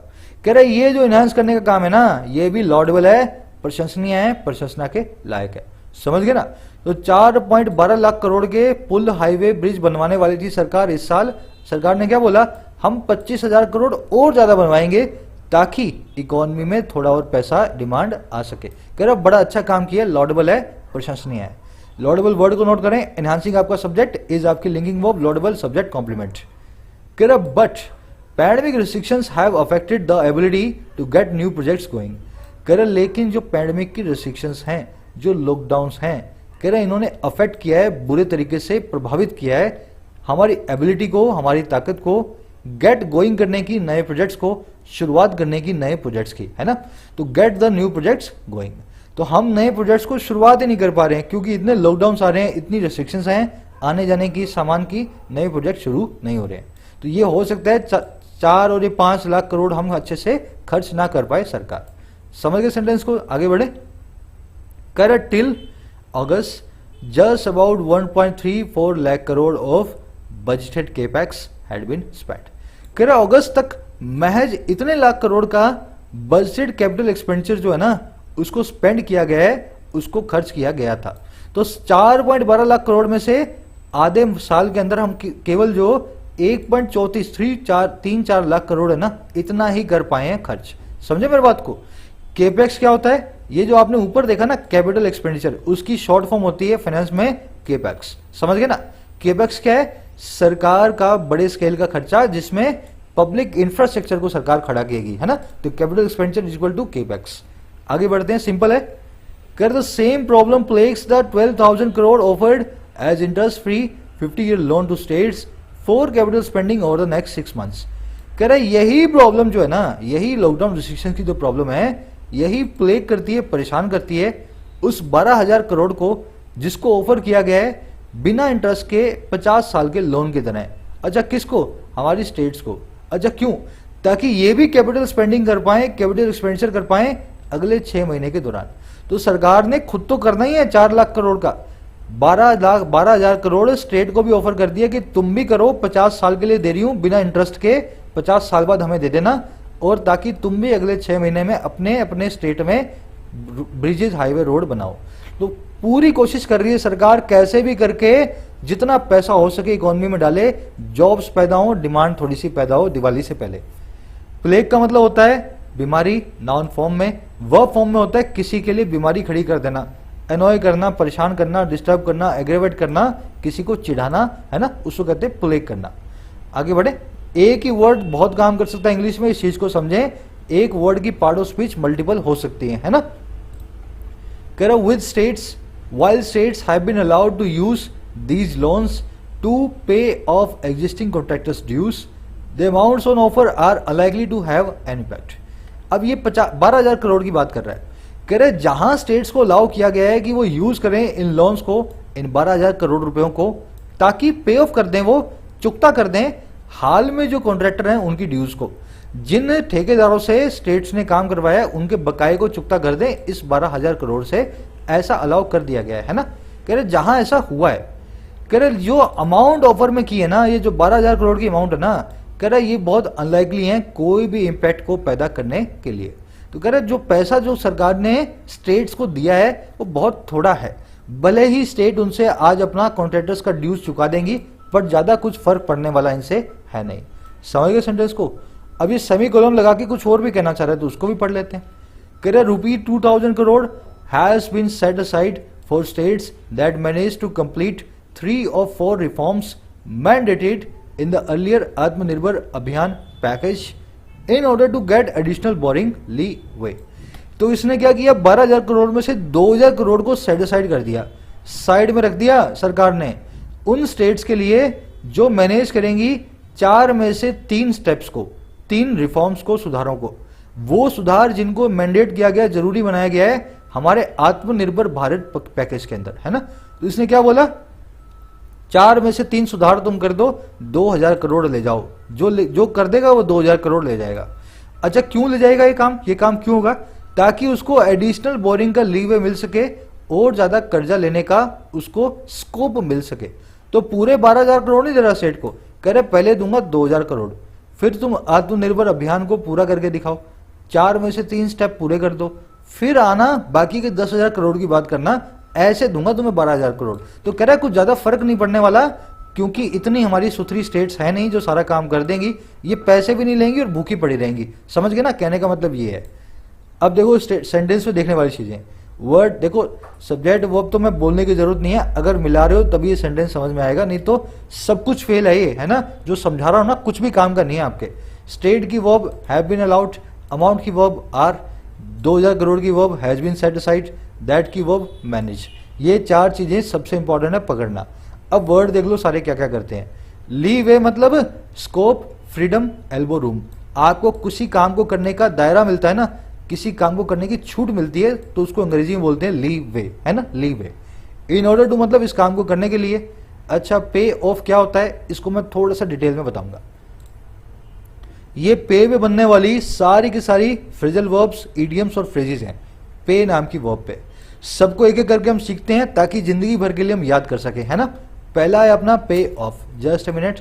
कह रहे ये जो इनहांस करने का काम है ना, ये भी लॉडेबल है, प्रशंसनीय है, प्रशंसना के लायक है। समझ गए ना। तो 4.12 लाख करोड़ के पुल, हाईवे, ब्रिज बनवाने वाली थी सरकार इस साल। सरकार ने क्या बोला? हम 25,000 करोड़ और ज्यादा बनवाएंगे ताकि इकोनॉमी में थोड़ा और पैसा डिमांड आ सके। कह रहा बड़ा अच्छा काम किया, लॉडेबल है, प्रशंसनीय है। लॉडेबल वर्ड को नोट करें। एनहांसिंग आपका सब्जेक्ट, इज आपकी linking verb, laudable subject complement. कह रहा but pandemic restrictions have affected the ability to get new projects going. कह रहा लेकिन जो पैंडेमिक की रिस्ट्रिक्शंस हैं, जो लॉकडाउन्स हैं, कह रहा इन्होंने अफेक्ट किया है, बुरे तरीके से प्रभावित किया है हमारी एबिलिटी को, हमारी ताकत को गेट गोइंग करने की, नए प्रोजेक्ट्स को शुरुआत करने की, नए प्रोजेक्ट्स की, है ना। तो get the new projects going, तो हम नए प्रोजेक्ट्स को शुरुआत ही नहीं कर पा रहे हैं क्योंकि इतने लॉकडाउन आ रहे हैं, इतनी रेस्ट्रिक्शंस हैं, आने जाने की सामान की नए प्रोजेक्ट शुरू नहीं हो रहे हैं। तो ये हो सकता है 4 और ये 5 लाख करोड़ हम अच्छे से खर्च ना कर पाए सरकार। समझ गए सेंटेंस को, आगे बढ़े। कर till August just about 1.34 lakh crore of budgeted capex had been spent। कह रहा अगस्त तक महज इतने लाख करोड़ का बजटेड कैपिटल एक्सपेंडिचर जो है ना उसको स्पेंड किया गया है, उसको खर्च किया गया था। तो 4.12 लाख करोड़ में से आधे साल के अंदर हम केवल जो 1.34 लाख करोड़ है ना इतना ही कर पाए हैं खर्च। समझे मेरी बात को। केपेक्स क्या होता है, ये जो आपने ऊपर देखा ना कैपिटल एक्सपेंडिचर, उसकी शॉर्ट फॉर्म होती है फाइनेंस में केपेक्स। समझ गए ना। केपेक्स क्या है, सरकार का बड़े स्केल का खर्चा जिसमें पब्लिक इंफ्रास्ट्रक्चर को सरकार खड़ा किएगी, है ना। तो capital expenditure is equal to capex. आगे बढ़ते हैं, सिंपल है। कर the same problem plex the 12,000 crore offered as interest free 50-year loan to states for capital spending over the next 6 months। कह रहे यही प्रॉब्लम जो है ना, यही लॉकडाउन रिस्ट्रिक्शन की जो प्रॉब्लम है, यही प्लेग करती है, परेशान करती है उस 12,000 करोड़ को जिसको ऑफर किया गया है बिना इंटरेस्ट के 50 साल के लोन के तरह। अच्छा किसको, हमारी स्टेट्स को। अच्छा क्यों, ताकि ये भी कैपिटल स्पेंडिंग कर पाए, कैपिटल एक्सपेंडिचर कर पाए अगले 6 महीने के दौरान। तो सरकार ने खुद तो करना ही है 4 लाख करोड़ का, 12,000 करोड़ स्टेट को भी ऑफर कर दिया कि तुम भी करो, 50 साल के लिए दे रही हूं बिना इंटरेस्ट के, 50 साल बाद हमें दे देना, और ताकि तुम भी अगले 6 महीने में अपने अपने स्टेट में ब्रिजेस, हाईवे, रोड बनाओ। तो पूरी कोशिश कर रही है सरकार कैसे भी करके जितना पैसा हो सके इकोनॉमी में डाले, जॉब्स पैदा हो, डिमांड थोड़ी सी पैदा हो दिवाली से पहले। प्लेग का मतलब होता है बीमारी, नाउन फॉर्म में। वर्ब फॉर्म में होता है किसी के लिए बीमारी खड़ी कर देना, एनॉय करना, परेशान करना, डिस्टर्ब करना, एग्रेवेट करना, किसी को चिढ़ाना, है ना, उसको कहते हैं प्लेग करना। आगे बढ़े। एक ही वर्ड बहुत काम कर सकता है इंग्लिश में, इस चीज को समझें। एक वर्ड की पार्ट ऑफ स्पीच मल्टीपल हो सकती है ना। कह रहा with states, while states have been allowed to use these loans to pay off existing contractors' dues, the amounts on offer are unlikely to have an impact। अब ये 12,000 करोड़ की बात कर रहा है। कह रहे जहां स्टेट्स को अलाउ किया गया है कि वो यूज करें इन लोन्स को, इन 12,000 करोड़ रुपयों को, ताकि पे ऑफ कर दें, वो चुकता कर दें हाल में जो कॉन्ट्रैक्टर हैं उनकी ड्यूज को। जिन ठेकेदारों से स्टेट्स ने काम करवाया उनके बकाये को चुकता कर दें इस 12,000 करोड़ से, ऐसा अलाउ कर दिया गया है ना। कह रहे जहां ऐसा हुआ है, कह रहे जो अमाउंट ऑफर में की है ना, ये जो 12,000 करोड़ की अमाउंट है ना, कह रहे ये बहुत अनलाइकली है कोई भी इंपैक्ट को पैदा करने के लिए। तो कह रहे जो पैसा जो सरकार ने स्टेट्स को दिया है वो बहुत थोड़ा है। भले ही स्टेट उनसे आज अपना कॉन्ट्रैक्टर्स का ड्यूज चुका देंगी, बट ज्यादा कुछ फर्क पड़ने वाला इनसे है नहीं। समझ गए सेंटेंस को। अब ये सेमी कोलन लगा के कुछ और भी कहना चाह रहे हैं तो उसको भी पढ़ लेते हैं। कह रहे ₹2,000 crore has been set aside for states that managed to complete 3 or 4 reforms mandated in the earlier Atmanirbhar Abhiyan package in order to get additional borrowing leeway। तो इसने क्या किया, 12,000 करोड़ में से 2,000 करोड़ को सेट असाइड कर दिया, साइड में रख दिया सरकार ने उन स्टेट्स के लिए जो मैनेज करेंगी 4 में से 3 स्टेप्स को, 3 रिफॉर्म्स को, सुधारों को। वो सुधार जिनको मैंडेट किया गया, जरूरी बनाया गया है हमारे आत्मनिर्भर भारत पैकेज के अंदर, है ना। तो इसने क्या बोला, 4 में से 3 सुधार तुम कर दो, 2,000 करोड़ ले जाओ। जो कर देगा वो 2,000 करोड़ ले जाएगा। अच्छा क्यों ले जाएगा ये काम क्यों होगा, ताकि उसको एडिशनल बोरिंग का लीवे मिल सके और ज्यादा कर्जा लेने का उसको स्कोप मिल सके। तो पूरे 12,000 करोड़ नहीं दे रहा स्टेट को, कह रहे पहले दूंगा 2,000 करोड़, फिर तुम आत्मनिर्भर अभियान को पूरा करके दिखाओ, 4 में से 3 स्टेप पूरे कर दो, फिर आना बाकी के 10,000 करोड़ की बात करना, ऐसे दूंगा तुम्हें 12,000 करोड़। तो कह रहा है कुछ ज्यादा फर्क नहीं पड़ने वाला, क्योंकि इतनी हमारी सुथरी स्टेट्स है नहीं जो सारा काम कर देंगी, ये पैसे भी नहीं लेंगी और भूखी पड़ी रहेंगी। समझ गए ना, कहने का मतलब ये है। अब देखो सेंटेंस में देखने वाली चीजें, वर्ड देखो, सब्जेक्ट वर्ब तो मैं बोलने की जरूरत नहीं है, अगर मिला रहे हो तभी ये सेंटेंस समझ में आएगा, नहीं तो सब कुछ फेल है ये, है ना। जो समझा रहा हूं ना कुछ भी काम का नहीं है आपके। स्टेट की verb have been allowed, amount की वर्ब आर, 2,000 करोड़ की verb has been set aside, that की वर्ब मैनेज। ये 4 चीजें सबसे इंपॉर्टेंट है पकड़ना। अब वर्ड देख लो सारे क्या क्या करते हैं। लीवे मतलब स्कोप, फ्रीडम, एल्बो रूम। आपको किसी काम को करने का दायरा मिलता है ना, किसी काम को करने की छूट मिलती है, तो उसको अंग्रेजी में बोलते हैं लीवे, है ना, लीवे। इन ऑर्डर टू मतलब इस काम को करने के लिए, अच्छा, पे ऑफ क्या होता है इसको मैं थोड़ा सा डिटेल में बताऊंगा। ये पे में बनने वाली सारी की सारी फ्रेजल वर्ब्स, इडियम्स और फ्रेजेस हैं पे नाम की वर्ब पे। सबको एक एक करके हम सीखते हैं ताकि जिंदगी भर के लिए हम याद कर सके, है ना। पहला है अपना पे ऑफ, जस्ट अ मिनट।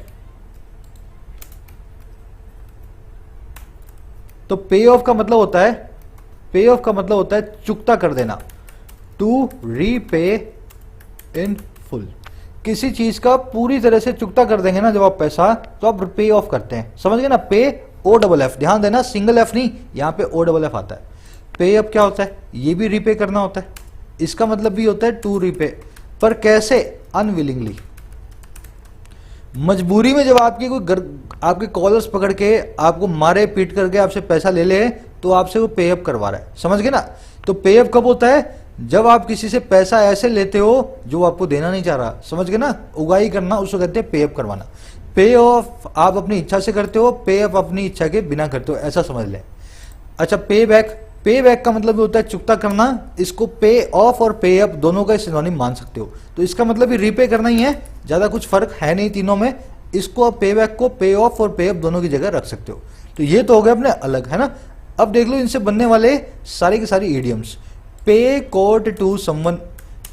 तो पे ऑफ का मतलब होता है, पे ऑफ का मतलब होता है चुकता कर देना, टू रीपे इन फुल। किसी चीज का पूरी तरह से चुकता कर देंगे ना जब आप पैसा, तो आप पे ऑफ करते हैं, समझ गए ना। पे ओ डबल एफ, ध्यान देना सिंगल एफ नहीं, यहां पे ओ डबल एफ आता है। पे अप क्या होता है, ये भी रीपे करना होता है, इसका मतलब भी होता है टू रीपे, पर कैसे, अनविलिंगली। मजबूरी में जब आपकी कोई आपके कॉलर्स पकड़ के आपको मारे पीट करके आपसे पैसा ले ले, तो आपसे वो पे अप करवा रहा है, समझ गए ना। तो पे अप कब होता है, जब आप किसी से पैसा ऐसे लेते हो जो आपको देना नहीं चाह रहा, समझ गए ना। उगाही करना उसको कहते हैं पे अप करवाना। पे ऑफ आप अपनी इच्छा से करते हो, पे अप अपनी इच्छा के बिना करते हो, ऐसा समझ लें। अच्छा, पे बैक, पे बैक का मतलब होता है चुकता करना। इसको पे ऑफ और पे अप दोनों का सिनोनिम मान सकते हो, तो इसका मतलब भी रीपे करना ही है, ज्यादा कुछ फर्क है नहीं तीनों में। इसको आप पे बैक को पे ऑफ और पे अप दोनों की जगह रख सकते हो। तो ये तो हो गए अपने अलग, है ना। अब देख लो इनसे बनने वाले सारे के सारी इडियम्स। पे कोट टू समवन,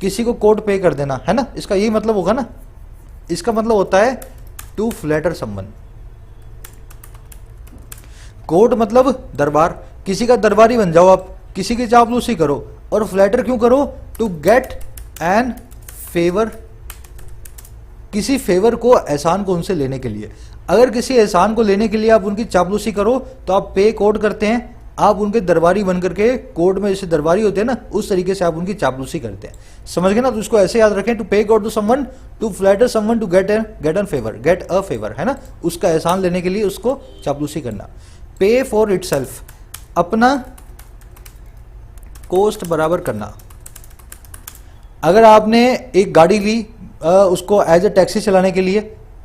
किसी को कोट पे कर देना, है ना, इसका यही मतलब होगा ना। इसका मतलब होता है टू फ्लैटर समवन। कोर्ट मतलब दरबार, किसी का दरबारी बन जाओ आप, किसी की चापलूसी करो। और फ्लैटर क्यों करो, टू गेट एन फेवर, किसी फेवर को, एहसान को उनसे लेने के लिए। अगर किसी एहसान को लेने के लिए आप उनकी चापलूसी करो तो आप पे कोर्ट करते हैं, आप उनके दरबारी बन करके, कोर्ट में जैसे दरबारी होते हैं ना, उस तरीके से आप उनकी चापलूसी करते हैं, समझ गए ना। तो उसको ऐसे याद रखें, to pay court to someone, to flatter someone, to get an favour, get a favour, है ना, उसका एहसान लेने के लिए उसको चापलूसी करना। पे फॉर इटसेल्फ, अपना कॉस्ट बराबर करना। अगर आपने एक गाड़ी ली उसको एज ए टैक्सी चलाने के लिए,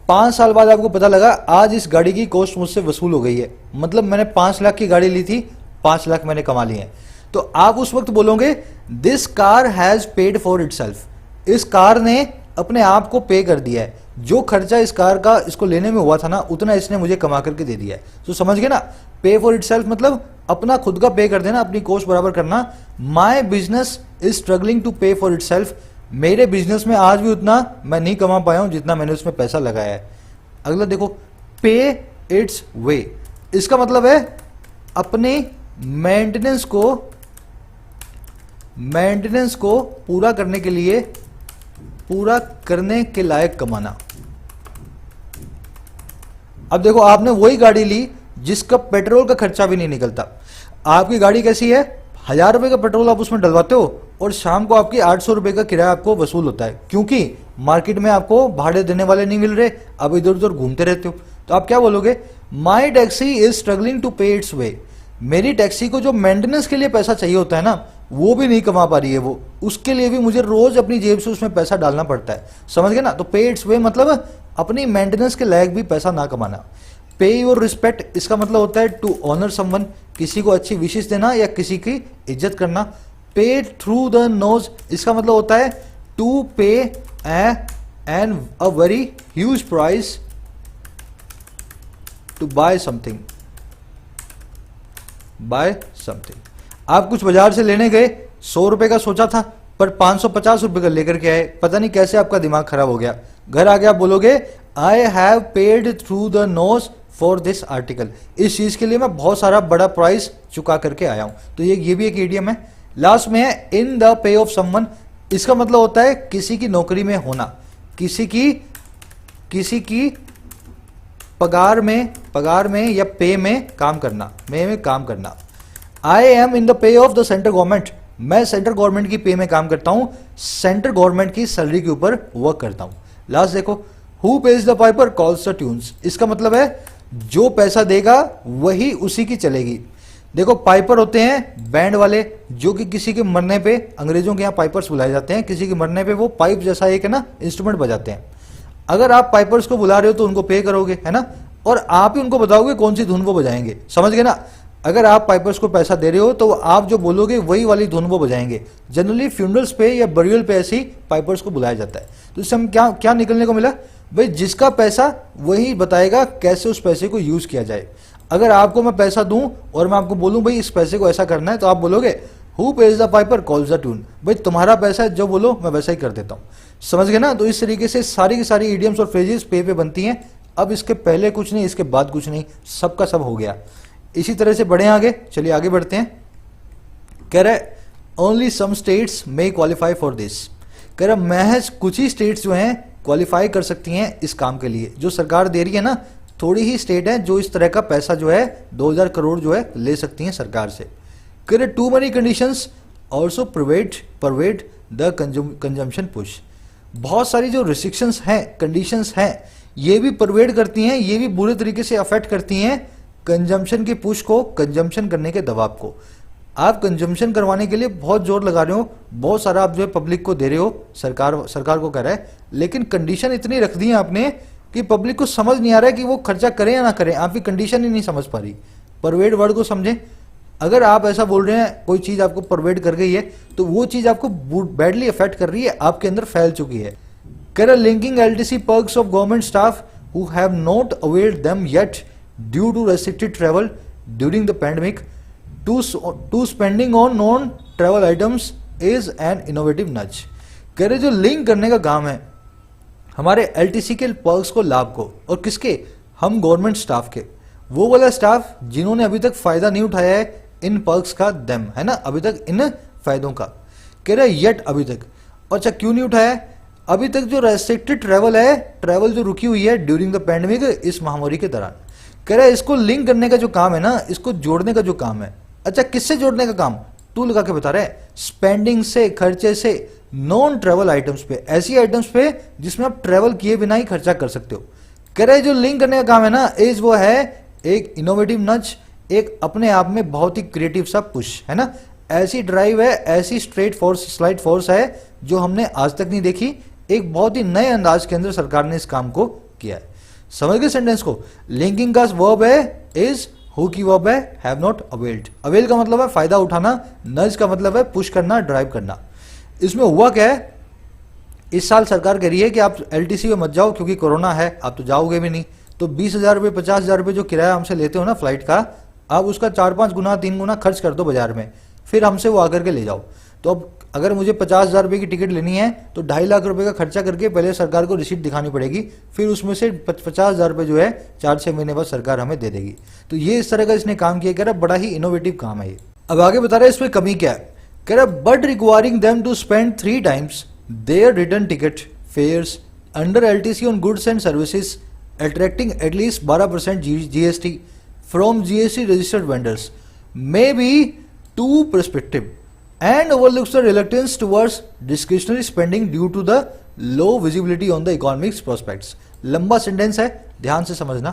5 साल बाद आपको पता लगा आज इस गाड़ी की कॉस्ट मुझसे वसूल हो गई है, मतलब मैंने 5 लाख की गाड़ी ली थी, 5 लाख मैंने कमा लिए हैं, तो आप उस वक्त बोलोगे this car has paid for itself. इस कार ने अपने आप को पे कर दिया है, जो खर्चा इस कार का इसको लेने में हुआ था ना, उतना इसने मुझे कमा करके दे दिया है। तो समझ गए ना, पे फॉर इटसेल्फ मतलब अपना खुद का पे कर देना, अपनी कॉस्ट बराबर करना। My business is struggling to pay for itself, मेरे बिजनेस में आज भी उतना मैं नहीं कमा पाया हूं जितना मैंने उसमें पैसा लगाया है। अगला देखो, पे इट्स वे, इसका मतलब है अपने मेंटेनेंस को पूरा करने के लिए, पूरा करने के लायक कमाना। अब देखो आपने वही गाड़ी ली जिसका पेट्रोल का खर्चा भी नहीं निकलता। आपकी गाड़ी कैसी है, 1000 रुपए का पेट्रोल आप उसमें डलवाते हो और शाम को आपकी 800 रुपए का किराया आपको वसूल होता है, क्योंकि मार्केट में आपको भाड़े देने वाले नहीं मिल रहे, आप इधर उधर घूमते रहते हो। तो आप क्या बोलोगे, माई टैक्सी इज स्ट्रगलिंग टू पे इट्स वे, मेरी टैक्सी को जो मेंटेनेंस के लिए पैसा चाहिए होता है ना, वो भी नहीं कमा पा रही है वो, उसके लिए भी मुझे रोज अपनी जेब से उसमें पैसा डालना पड़ता है, समझ गए ना। तो पे इट्स वे मतलब अपनी मेंटेनेंस के लायक भी पैसा ना कमाना। पे योर रिस्पेक्ट, इसका मतलब होता है टू ऑनर समवन, किसी को अच्छी विशेष देना या किसी की इज्जत करना। पे थ्रू द नोज, इसका मतलब होता है to pay an a very huge price to buy something, buy something. आप कुछ बाजार से लेने गए, 100 रुपए का सोचा था पर 550 रुपए का लेकर के आए, पता नहीं कैसे आपका दिमाग खराब हो गया। घर आके आप बोलोगे I have paid through the nose for this article, इस चीज के लिए मैं बहुत सारा बड़ा प्राइस चुका करके आया हूं। तो ये भी एक इडियम है। लास्ट में है in the pay of someone, इसका मतलब होता है किसी की नौकरी में होना, किसी की पगार में या पे में काम करना, में काम करना। I am in the pay of the central government, मैं सेंट्रल गवर्नमेंट की पे में काम करता हूं, सेंट्रल गवर्नमेंट की सैलरी के ऊपर वर्क करता हूं। लास्ट देखो, who page the Piper calls the tunes, इसका मतलब है जो पैसा देगा वही उसी की चलेगी। देखो पाइपर होते हैं बैंड वाले, जो कि किसी के मरने पे, अंग्रेजों के यहाँ पाइपर्स बुलाए जाते हैं, किसी के मरने पे वो पाइप जैसा एक है ना इंस्ट्रूमेंट बजाते हैं। अगर आप पाइपर्स को बुला रहे हो तो उनको पे करोगे, है ना, और आप ही उनको बताओगे कौन सी धुन वो बजाएंगे, समझ गए ना। अगर आप पाइपर्स को पैसा दे रहे हो तो आप जो बोलोगे वही वाली धुन वो बजाएंगे। जनरली फ्यूनरल्स पे या बरियल पे ऐसे ही पाइपर्स को बुलाया जाता है। तो इससे हम क्या क्या निकलने को मिला भाई, जिसका पैसा वही बताएगा कैसे उस पैसे को यूज किया जाए। अगर आपको मैं पैसा दूं और मैं आपको बोलूं भाई इस पैसे को ऐसा करना है, तो आप बोलोगे who page the Piper calls the tune, भाई तुम्हारा पैसा है, जो बोलो मैं वैसा ही कर देता हूं। समझ गए ना? तो इस तरीके से सारी की सारी इडियम्स और फ्रेजेस पे बनती हैं। अब इसके पहले कुछ नहीं, इसके बाद कुछ नहीं, सबका सब हो गया। इसी तरह से बढ़े आगे, चलिए आगे बढ़ते हैं। कह रहे only some states may qualify for this, कह रहा महज कुछ ही स्टेट्स जो हैं क्वालिफाई कर सकती हैं इस काम के लिए। जो सरकार दे रही है ना, थोड़ी ही स्टेट है जो इस तरह का पैसा जो है 2000 करोड़ जो है ले सकती हैं सरकार से। कह रहे too many conditions also pervade the consumption push, बहुत सारी जो रिस्ट्रिक्शंस हैं, कंडीशंस हैं, ये भी परवेड करती हैं, ये भी बुरे तरीके से अफेक्ट करती हैं कंजम्पशन के पुश को, कंजम्पशन करने के दबाव को। आप कंजम्पशन करवाने के लिए बहुत जोर लगा रहे हो, बहुत सारा आप जो है पब्लिक को दे रहे हो, सरकार को कह रहा है, लेकिन कंडीशन इतनी रख दी है आपने कि पब्लिक को समझ नहीं आ रहा है कि वो खर्चा करें या ना करें। आपकी कंडीशन ही नहीं समझ पा रही। परवेड वर्ड को समझें। अगर आप ऐसा बोल रहे हैं कोई चीज आपको परवेड कर गई है, तो वो चीज आपको बैडली अफेक्ट कर रही है, आपके अंदर फैल चुकी है। कह रहा linking LTC perks of government staff who have not availed them yet due to restricted travel during the pandemic to spending on non travel items is an innovative nudge. कह रहे जो लिंक करने का काम है हमारे एलटीसी के perks को, लाभ को, और किसके, हम गवर्नमेंट स्टाफ के, वो वाला स्टाफ जिन्होंने अभी तक फायदा नहीं उठाया है इन पर्क्स का, देम है ना, अभी तक इन फायदों का। कह रहे येट अभी तक, अच्छा क्यों नहीं उठाया है? अभी तक जो रेस्ट्रिक्टेड ट्रेवल है, ट्रेवल जो रुकी हुई है ड्यूरिंग द पैंडेमिक, इस महामारी के दौरान। कह रहा है इसको लिंक करने का जो काम है ना, इसको जोड़ने का जो काम है। अच्छा किससे जोड़ने का काम? टू लगा के बता रहे हैं, स्पेंडिंग से, खर्चे से, नॉन ट्रेवल आइटम्स पे, ऐसी आइटम्स पे जिसमें आप ट्रेवल किए बिना ही खर्चा कर सकते हो। कह रहे जो लिंक करने का काम है ना, इज वो है एक इनोवेटिव नच, एक अपने आप में बहुत ही क्रिएटिव सा पुश, है ना। ऐसी ड्राइव है, ऐसी स्लाइड फोर्स है जो हमने आज तक नहीं देखी। एक बहुत ही नए अंदाज के अंदर सरकार ने इस काम को किया है। समझ गए सेंटेंस को? लिंकिंग का वर्ब है इज, हु की वर्ब है हैव नॉट अवेल्ड। अवेल का मतलब है फायदा उठाना, नज का मतलब है पुश करना, ड्राइव करना। इसमें हुआ क्या है, इस साल सरकार कह रही है कि आप एलटीसी में मत जाओ क्योंकि कोरोना है, आप तो जाओगे भी नहीं। तो 20,000 रुपये, 50,000 रुपये जो किराया हमसे लेते हो ना फ्लाइट का, आप उसका 4-5 गुना, 3 गुना खर्च कर दो बाजार में, फिर हमसे वो आकर के ले जाओ। तो अब अगर मुझे 50,000 रुपये की टिकट लेनी है तो 2.5 लाख रुपए का खर्चा करके पहले सरकार को रिसीट दिखानी पड़ेगी, फिर उसमें से 50,000 रुपये जो है 4-6 महीने बाद सरकार हमें दे देगी। तो ये इस तरह का इसने काम किया, कह रहा बड़ा ही इनोवेटिव काम है ये। अब आगे बता रहा है इसमें कमी क्या है। कह रहा but requiring them to spend 3 times their return ticket fares under LTC on goods and services, attracting at least 12% GST from GST registered vendors may be too prescriptive and overlooks the reluctance towards discretionary spending due to the low visibility on the economic prospects। लंबा sentence है, ध्यान से समझना।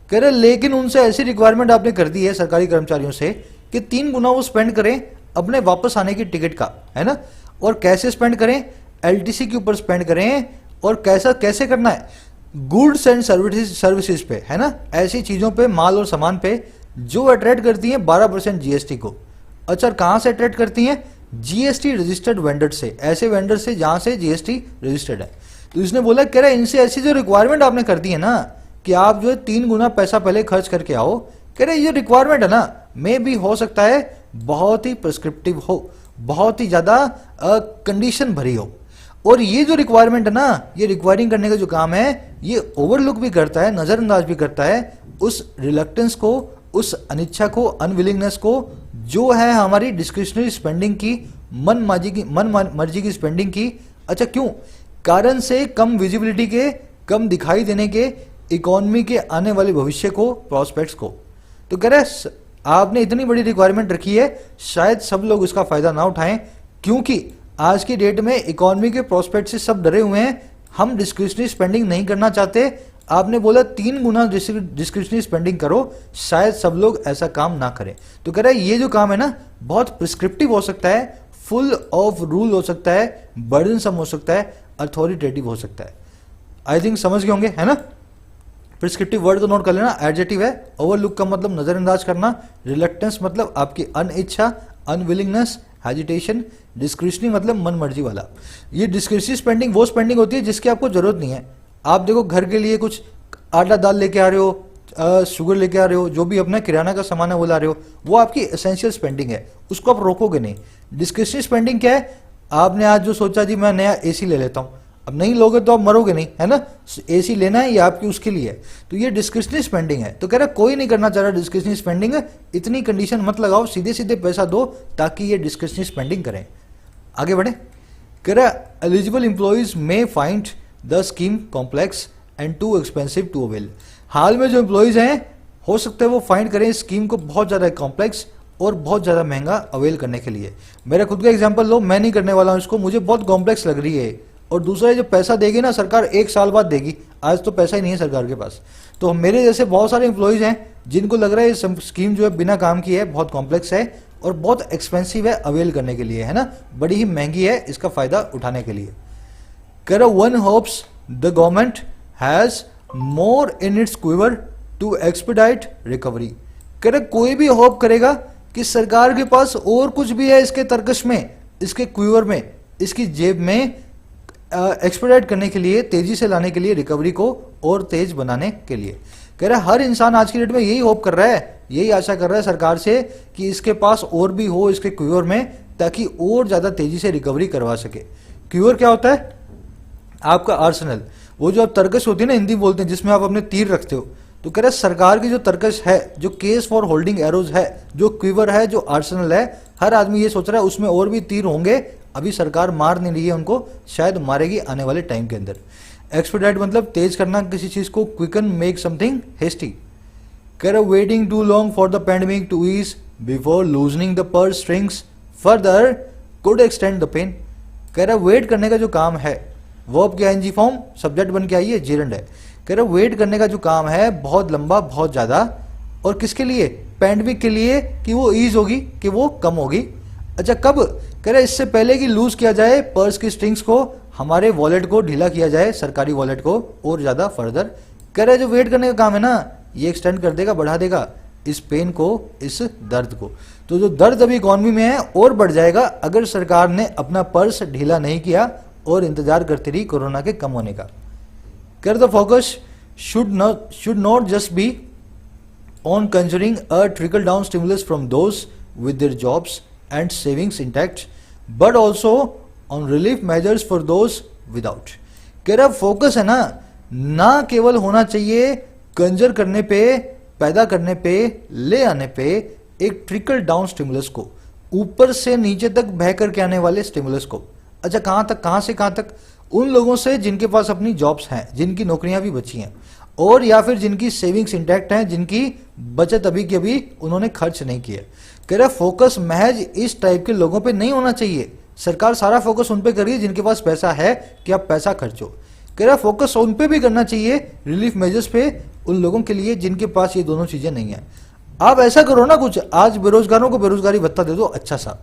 कह रहे लेकिन उनसे ऐसी रिक्वायरमेंट आपने कर दी है सरकारी कर्मचारियों से कि 3 गुना वो स्पेंड करें अपने वापस आने की टिकट का, है ना। और कैसे स्पेंड करें? एलटीसी के ऊपर स्पेंड करें। और कैसे करना है? गुड्स एंड सर्विसेज पे, है ना, ऐसी चीजों पे, माल और सामान पे जो अट्रैक्ट करती हैं 12% जीएसटी को। अच्छा कहां से अट्रैक्ट करती हैं? जीएसटी रजिस्टर्ड वेंडर से, ऐसे वेंडर से जहां से जीएसटी रजिस्टर्ड है। तो इसने बोला कह रहा है इनसे ऐसी जो रिक्वायरमेंट आपने कर दी है ना कि आप जो है 3 गुना पैसा पहले खर्च करके आओ, कह रहे ये रिक्वायरमेंट है ना, मे भी हो सकता है बहुत ही प्रिस्क्रिप्टिव हो, बहुत ही ज्यादा कंडीशन भरी हो। और ये जो रिक्वायरमेंट है ना, ये रिक्वायरिंग करने का जो काम है, ये ओवरलुक भी करता है, नजरअंदाज भी करता है उस रिलक्टेंस को, उस अनिच्छा को, अनविलिंगनेस को जो है हमारी डिस्क्रिशनरी स्पेंडिंग की, मन मर्जी की स्पेंडिंग की। अच्छा क्यों? कारण से कम विजिबिलिटी के, कम दिखाई देने के इकोनॉमी के आने वाले भविष्य को, प्रोस्पेक्ट्स को। तो कह रहे आपने इतनी बड़ी रिक्वायरमेंट रखी है, शायद सब लोग इसका फायदा ना उठाएं क्योंकि आज की डेट में इकोनॉमी के प्रोस्पेक्ट से सब डरे हुए हैं। हम डिस्क्रिशनरी स्पेंडिंग नहीं करना चाहते। आपने बोला 3 गुना डिस्क्रिशनरी स्पेंडिंग करो, शायद सब लोग ऐसा काम ना करें। तो कह रहा है ये जो काम है ना बहुत प्रिस्क्रिप्टिव हो सकता है, फुल ऑफ रूल हो सकता है, बर्डनसम हो सकता है, अथॉरिटेटिव हो सकता है। आई थिंक समझ गए होंगे, है ना। प्रिस्क्रिप्टिव वर्ड को नोट कर लेना, एडजेक्टिव है। ओवरलुक का मतलब नजरअंदाज करना, रिलक्टेंस मतलब आपकी अनिच्छा, अनविलिंगनेस, हेजिटेशन, डिस्क्रिशनरी मतलब मन मर्जी वाला। ये डिस्क्रिशनरी स्पेंडिंग वो स्पेंडिंग होती है जिसकी आपको जरूरत नहीं है। आप देखो घर के लिए कुछ आटा दाल लेके आ रहे हो, शुगर लेके आ रहे हो, जो भी अपना किराना का सामान है वो ला रहे हो, वो आपकी एसेंशियल स्पेंडिंग है, उसको आप रोकोगे नहीं। डिस्क्रिशनरी स्पेंडिंग क्या है? आपने आज जो सोचा जी मैं नया एसी ले लेता हूं, अब नहीं लोगे तो आप मरोगे नहीं, है ना। एसी लेना है ये आपकी उसके लिए है, तो ये डिस्क्रिशनरी स्पेंडिंग है। तो कह रहा कोई नहीं करना चाह रहा डिस्क्रिशनरी स्पेंडिंग, इतनी कंडीशन मत लगाओ, सीधे सीधे पैसा दो ताकि ये डिस्क्रिशनरी स्पेंडिंग करें। आगे बढ़े, कह रहा eligible employees may find the scheme complex and too expensive to avail. हाल में जो एम्प्लॉइज हैं हो सकता है वो फाइंड करें इस स्कीम को बहुत ज्यादा कॉम्प्लेक्स और बहुत ज्यादा महंगा अवेल करने के लिए। मेरा खुद का एग्जांपल लो, मैं नहीं करने वाला हूं इसको, मुझे बहुत कॉम्प्लेक्स लग रही है। और दूसरा जो पैसा देगी ना सरकार 1 साल बाद देगी, आज तो पैसा ही नहीं है सरकार के पास। तो मेरे जैसे बहुत सारे एम्प्लॉइज हैं जिनको लग रहा है ये स्कीम जो है बिना काम की है, बहुत कॉम्प्लेक्स है और बहुत एक्सपेंसिव है अवेल करने के लिए, है ना, बड़ी ही महंगी है इसका फायदा उठाने के लिए। कह रहा one hopes the government has more in its quiver to expedite recovery. कह रहा कोई भी होप करेगा कि सरकार के पास और कुछ भी है इसके तरकश में, इसके क्विवर में, इसकी जेब में, एक्सपीडाइट करने के लिए, तेजी से लाने के लिए, रिकवरी को और तेज बनाने के लिए। कह रहा है हर इंसान आज की डेट में यही होप कर रहा है, यही आशा कर रहा है सरकार से कि इसके पास और भी हो इसके क्यूअर में, ताकि और ज्यादा तेजी से रिकवरी करवा सके। क्यूअर क्या होता है? आपका आर्सेनल, वो जो आप तरकश होती है ना, हिंदी बोलते हैं, जिसमें आप अपने तीर रखते हो। तो कह रहा है सरकार की जो तरकश है, जो केस फॉर होल्डिंग एरोज है, जो क्यूअर है, जो आर्सेनल है, हर आदमी ये सोच रहा है उसमें और भी तीर होंगे। अभी सरकार मार नहीं रही है उनको, शायद मारेगी आने वाले टाइम के अंदर। एक्सपीडाइट मतलब तेज करना किसी चीज को, क्विकन मेक समथिंग हेस्टी। कह रहा waiting too long for the pandemic to ease before loosening the purse strings further could extend the pain. कह रहा वेट करने का जो काम है, वर्ब के आईएनजी फॉर्म सब्जेक्ट बन के आई है, जेरंड है। कह रहा वेट करने का जो काम है बहुत लंबा, बहुत ज्यादा, और किसके लिए? पैंडेमिक के लिए, कि वो ईज होगी, कि वो कम होगी। अच्छा कब? कह रहे इससे पहले कि लूज किया जाए पर्स की स्ट्रिंग्स को, हमारे वॉलेट को ढीला किया जाए, सरकारी वॉलेट को और ज्यादा फर्दर। कह रहे जो वेट करने का काम है ना, ये एक्सटेंड कर देगा, बढ़ा देगा इस पेन को, इस दर्द को। तो जो दर्द अभी इकोनॉमी में है और बढ़ जाएगा अगर सरकार ने अपना पर्स ढीला नहीं किया और इंतजार करती रही कोरोना के कम होने का। कर the focus should not just be on Conjuring a trickle down stimulus from those with their jobs and savings intact, but also on relief measures for those without। कह रहा फोकस है ना केवल होना चाहिए कंजर करने पे, पैदा करने पे, ले आने पे एक ट्रिकल डाउन स्टिमुलस को, ऊपर से नीचे तक बह करके आने वाले स्टिमुलस को। अच्छा कहां तक? कहां से कहां तक? उन लोगों से जिनके पास अपनी जॉब्स हैं, जिनकी नौकरियां भी बची हैं, और या फिर जिनकी सेविंग्स इंटैक्ट हैं, जिनकी बचत अभी की अभी उन्होंने खर्च नहीं किया। कह रहा फोकस महज इस टाइप के लोगों पे नहीं होना चाहिए। सरकार सारा फोकस उन पे कर रही है जिनके पास पैसा है कि आप पैसा खर्चो। कह रहा फोकस उन पे भी करना चाहिए, रिलीफ मेजर्स पे, उन लोगों के लिए जिनके पास ये दोनों चीजें नहीं है। आप ऐसा करो ना, कुछ आज बेरोजगारों को बेरोजगारी भत्ता दे दो अच्छा सा,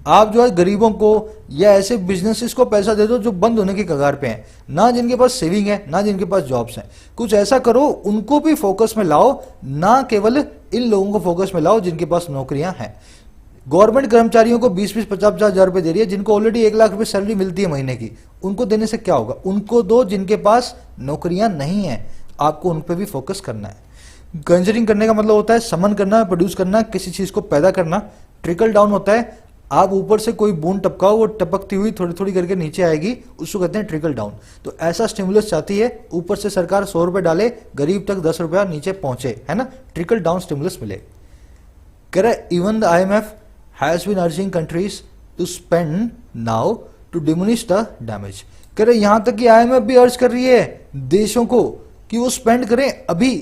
आप जो है गरीबों को या ऐसे बिजनेसेस को पैसा दे दो जो बंद होने की कगार पे हैं, ना जिनके पास सेविंग है, ना जिनके पास जॉब्स हैं। कुछ ऐसा करो, उनको भी फोकस में लाओ, ना केवल इन लोगों को फोकस में लाओ जिनके पास नौकरियां हैं। गवर्नमेंट कर्मचारियों को 20-20, 50-50 हजार रुपए दे रही है, जिनको ऑलरेडी 1 लाख रुपए सैलरी मिलती है महीने की, उनको देने से क्या होगा? उनको दो जिनके पास नौकरियां नहीं है। आपको उन पर भी फोकस करना है। कंजरिंग करने का मतलब होता है समन करना, प्रोड्यूस करना, किसी चीज को पैदा करना। ट्रिकल डाउन होता है आप ऊपर से कोई बूंद टपकाओ, वो टपकती हुई थोड़ी थोड़ी करके नीचे आएगी, उसको कहते हैं ट्रिकल डाउन। तो ऐसा स्टिमुलस चाहती है, ऊपर से सरकार 100 रुपए डाले, गरीब तक 10 रुपया नीचे पहुंचे, है ना, ट्रिकल डाउन स्टिमुलस मिले। कह रहा है even the IMF has been urging countries to spend now to diminish the damage. कह रहे यहां तक कि IMF भी अर्ज कर रही है देशों को कि वो स्पेंड करें अभी,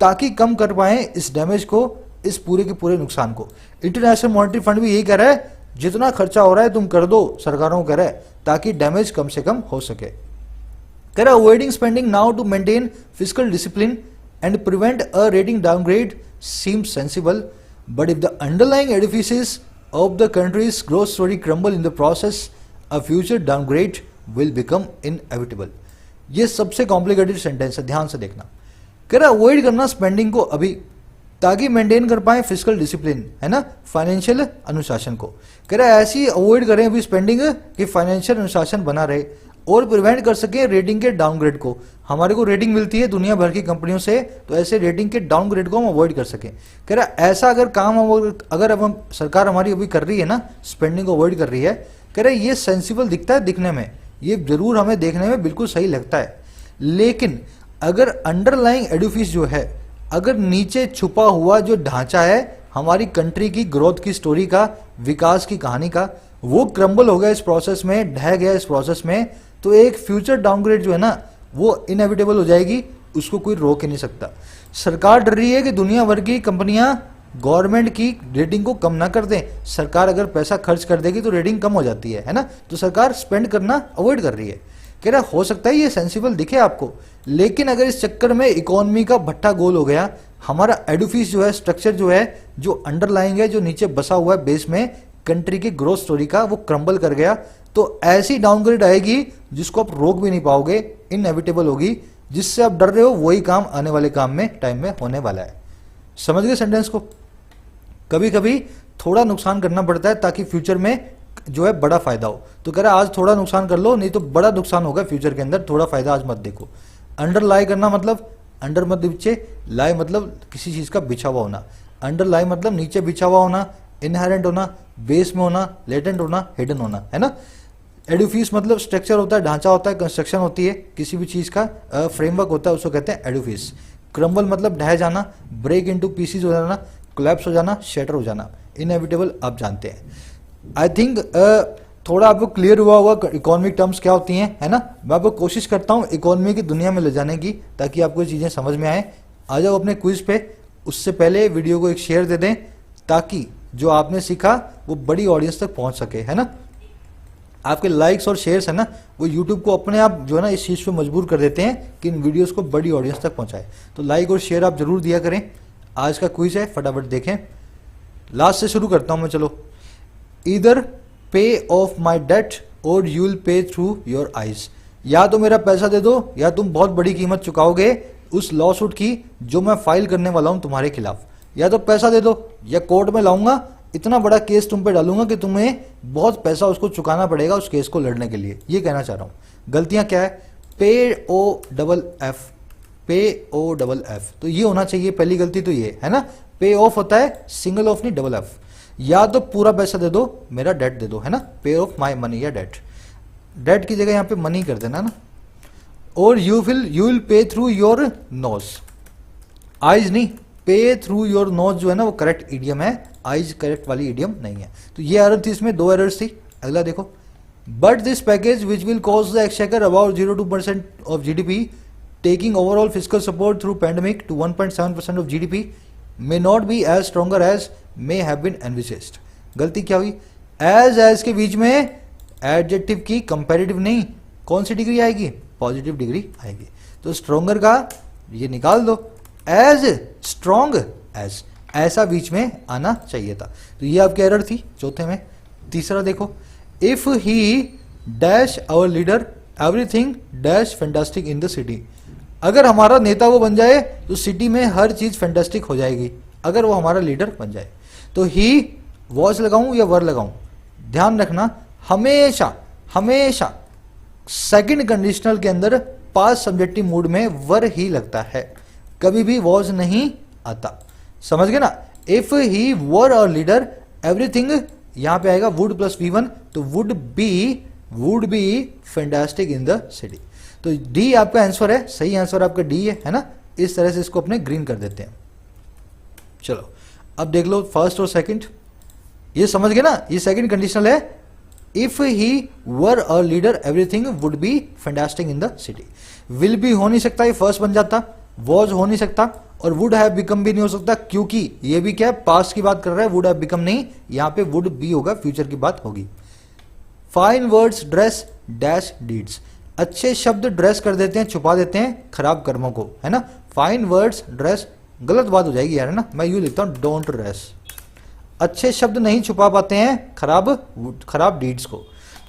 ताकि कम कर पाए इस डैमेज को, इस पूरे के पूरे नुकसान को। इंटरनेशनल मॉनेटरी फंड भी यही कह रहा है जितना खर्चा हो रहा है तुम कर दो, सरकारों को कह रहा है, ताकि डैमेज कम से कम हो सके। कह रहा avoiding spending now to maintain physical discipline and prevent a rating downgrade seems sensible, but if the underlying edifices of the country's growth story crumble in the process, a future downgrade will become inevitable. ये सबसे complicated sentence है, ध्यान से देखना। कह रहा avoid करना spending को अभी, ताकि मेंटेन कर पाए फिजिकल डिसिप्लिन, है ना, फाइनेंशियल अनुशासन को। कह रहा है ऐसी अवॉइड करें अभी स्पेंडिंग कि फाइनेंशियल अनुशासन बना रहे और प्रिवेंट कर सके रेटिंग के डाउनग्रेड को। हमारे को रेटिंग मिलती है दुनिया भर की कंपनियों से, तो ऐसे रेटिंग के डाउनग्रेड को हम अवॉइड कर सकें। कह रहा है ऐसा अगर काम अगर अब हम सरकार हमारी अभी कर रही है ना, स्पेंडिंग को अवॉइड कर रही है, कह रहा है ये सेंसिबल दिखता है दिखने में, ये जरूर हमें देखने में बिल्कुल सही लगता है, लेकिन अगर अंडरलाइंग एडुफिस जो है, अगर नीचे छुपा हुआ जो ढांचा है हमारी कंट्री की ग्रोथ की स्टोरी का, विकास की कहानी का, वो क्रम्बल हो गया इस प्रोसेस में, ढह गया इस प्रोसेस में, तो एक फ्यूचर डाउनग्रेड जो है ना वो इनएविटेबल हो जाएगी, उसको कोई रोक ही नहीं सकता। सरकार डर रही है कि दुनिया भर की कंपनियां गवर्नमेंट की रेटिंग को कम ना कर दें। सरकार अगर पैसा खर्च कर देगी तो रेटिंग कम हो जाती है ना, तो सरकार स्पेंड करना अवॉइड कर रही है। कह रहा हो सकता है ये सेंसिबल दिखे आपको, लेकिन अगर इस चक्कर में इकोनॉमी का भट्टा गोल हो गया, हमारा एडुफिस जो है, स्ट्रक्चर जो है, जो अंडरलाइंग है, जो नीचे बसा हुआ है बेस में कंट्री की ग्रोथ स्टोरी का, वो क्रम्बल कर गया, तो ऐसी डाउनग्रेड आएगी जिसको आप रोक भी नहीं पाओगे, इनएविटेबल होगी। जिससे आप डर रहे हो वही काम आने वाले काम में टाइम में होने वाला है। समझ गए सेंटेंस को? कभी कभी थोड़ा नुकसान करना पड़ता है ताकि फ्यूचर में जो है बड़ा फायदा हो। तो कह रहा है आज थोड़ा नुकसान कर लो, नहीं तो बड़ा नुकसान होगा फ्यूचर के अंदर, थोड़ा फायदा आज मत देखो। अंडर लाई करना मतलब, अंडर मतलब नीचे, लाई मतलब किसी चीज का बिछा हुआ होना। अंडर लाई मतलब नीचे बिछा हुआ होना, इनहेरेंट होना, बेस में होना, लेटेंट होना, हिडन होना, है ना। एडुफिस मतलब स्ट्रक्चर होता है, ढांचा होता है, कंस्ट्रक्शन होती है, किसी भी चीज का फ्रेमवर्क होता है, उसको कहते हैं एडुफिस। क्रम्बल मतलब ढह जाना, ब्रेक इनटू पीसीज हो जाना, कोलैप्स हो जाना, शैटर हो जाना, इनएविटेबल आप जानते हैं। आई थिंक थोड़ा आपको क्लियर हुआ होगा इकोनॉमिक टर्म्स क्या होती हैं, है ना। मैं आपको कोशिश करता हूँ इकोनॉमी की दुनिया में ले जाने की, ताकि आपको चीजें समझ में आए। आ जाओ अपने क्विज पे, उससे पहले वीडियो को एक शेयर दे दें ताकि जो आपने सीखा वो बड़ी ऑडियंस तक पहुंच सके, है ना। आपके लाइक्स और शेयर्स है ना, वो यूट्यूब को अपने आप जो है ना इस चीज़ पे मजबूर कर देते हैं कि इन वीडियोस को बड़ी ऑडियंस तक पहुंचाए। तो लाइक और शेयर आप जरूर दिया करें। आज का क्विज है, फटाफट देखें। लास्ट से शुरू करता हूं मैं, चलो। ईदर पे ऑफ माई डेट और you will pay through your eyes. या तो मेरा पैसा दे दो या तुम बहुत बड़ी कीमत चुकाओगे उस लॉ सूट की जो मैं फाइल करने वाला हूं तुम्हारे खिलाफ। या तो पैसा दे दो या कोर्ट में लाऊंगा, इतना बड़ा केस तुम पे डालूंगा कि तुम्हें बहुत पैसा उसको चुकाना पड़ेगा उस केस को लड़ने के लिए। ये कहना चाह रहा हूं। गलतियां क्या है? पे ओ डबल एफ, पे ओ डबल एफ, तो ये होना चाहिए पहली गलती तो ये है ना। पे ऑफ होता है सिंगल ऑफ नहीं डबल एफ। या तो पूरा पैसा दे दो, मेरा डेट दे दो, है ना। पे ऑफ माई मनी या डेट, डेट की जगह यहां पे मनी कर देना ना। और you will pay through your nose, eyes नहीं, पे थ्रू योर नोज जो है ना वो करेक्ट इडियम है, आइज करेक्ट वाली इडियम नहीं है। तो ये एरर थी, इसमें दो एरर्स थी। अगला देखो, but this package which will cause the exchequer about 0.2% of GDP, taking overall physical support through pandemic to 1.7% of GDP, may not be as stronger as may have been envisaged. गलती क्या हुई? As के बीच में adjective की comparative नहीं, कौन सी degree आएगी? Positive degree आएगी। तो स्ट्रॉन्गर का ये निकाल दो, एज स्ट्रॉन्ग एज, ऐसा बीच में आना चाहिए था। तो ये आपकी एरर थी चौथे में। तीसरा देखो, if he dash our leader everything dash fantastic in the city. अगर हमारा नेता वो बन जाए तो सिटी में हर चीज फैंटास्टिक हो जाएगी, अगर वो हमारा लीडर बन जाए। तो ही वॉज लगाऊं या वर लगाऊं? ध्यान रखना, हमेशा हमेशा सेकंड कंडीशनल के अंदर पास्ट सब्जेक्टिव मूड में वर ही लगता है, कभी भी वॉज नहीं आता। समझ गए ना। इफ ही वर और लीडर एवरीथिंग, यहां पे आएगा वुड प्लस V1, तो would be fantastic in the city. तो डी आपका आंसर है, सही आंसर आपका डी है ना। इस तरह से इसको अपने ग्रीन कर देते हैं। चलो अब देख लो फर्स्ट और सेकंड, ये समझ गए ना। ये सेकंड कंडीशनल है, if he were a leader everything would be fantastic in the city. Will भी हो नहीं सकता, ये फर्स्ट बन जाता। वॉज हो नहीं सकता और वुड हैव बिकम भी नहीं हो सकता, क्योंकि ये भी क्या है, पास्ट की बात कर रहा है, वुड हैव बिकम नहीं, यहां पे वुड बी होगा, फ्यूचर की बात होगी। Fine words dress dash deeds. अच्छे शब्द ड्रेस कर देते हैं, छुपा देते हैं खराब कर्मों को, है ना। फाइन वर्ड्स ड्रेस, गलत बात हो जाएगी यार, है ना। मैं यू लिखता हूं डोंट ड्रेस। अच्छे शब्द नहीं छुपा पाते हैं खराब डीड्स को।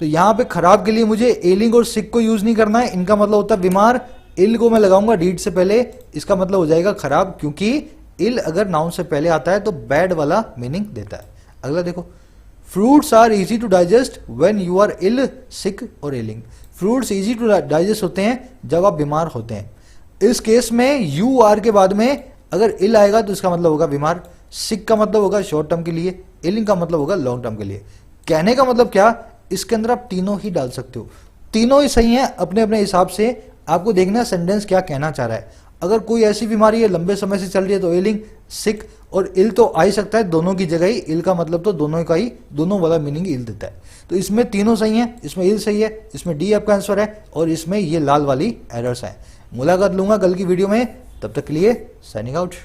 तो यहां पे खराब के लिए मुझे एलिंग और सिक को यूज नहीं करना है, इनका मतलब होता है बीमार। इल को मैं लगाऊंगा डीड से पहले, इसका मतलब हो जाएगा खराब, क्योंकि इल अगर नाउन से पहले आता है तो बैड वाला मीनिंग देता है। अगला देखो, fruits are easy to digest when you are ill, sick और ailing. Fruits easy to digest होते हैं जब आप बीमार होते हैं। इस केस में यू आर के बाद में अगर इल आएगा तो इसका मतलब होगा बीमार, सिक का मतलब होगा शॉर्ट टर्म के लिए, इलिंग का मतलब होगा लॉन्ग टर्म के लिए। कहने का मतलब क्या, इसके अंदर आप तीनों ही डाल सकते हो, तीनों ही सही हैं अपने अपने हिसाब से। आपको देखना है सेंटेंस क्या कहना चाह रहा है। अगर कोई ऐसी बीमारी है लंबे समय से चल रही है तो इलिंग, सिक और इल तो आ ही सकता है दोनों की जगह ही। इल का मतलब तो दोनों का ही, दोनों वाला मीनिंग इल देता है। तो इसमें तीनों सही हैं, इसमें इल सही है, इसमें डी आपका आंसर है, और इसमें ये लाल वाली एरर्स हैं। मुलाकात लूंगा कल की वीडियो में, तब तक के लिए साइनिंग आउट।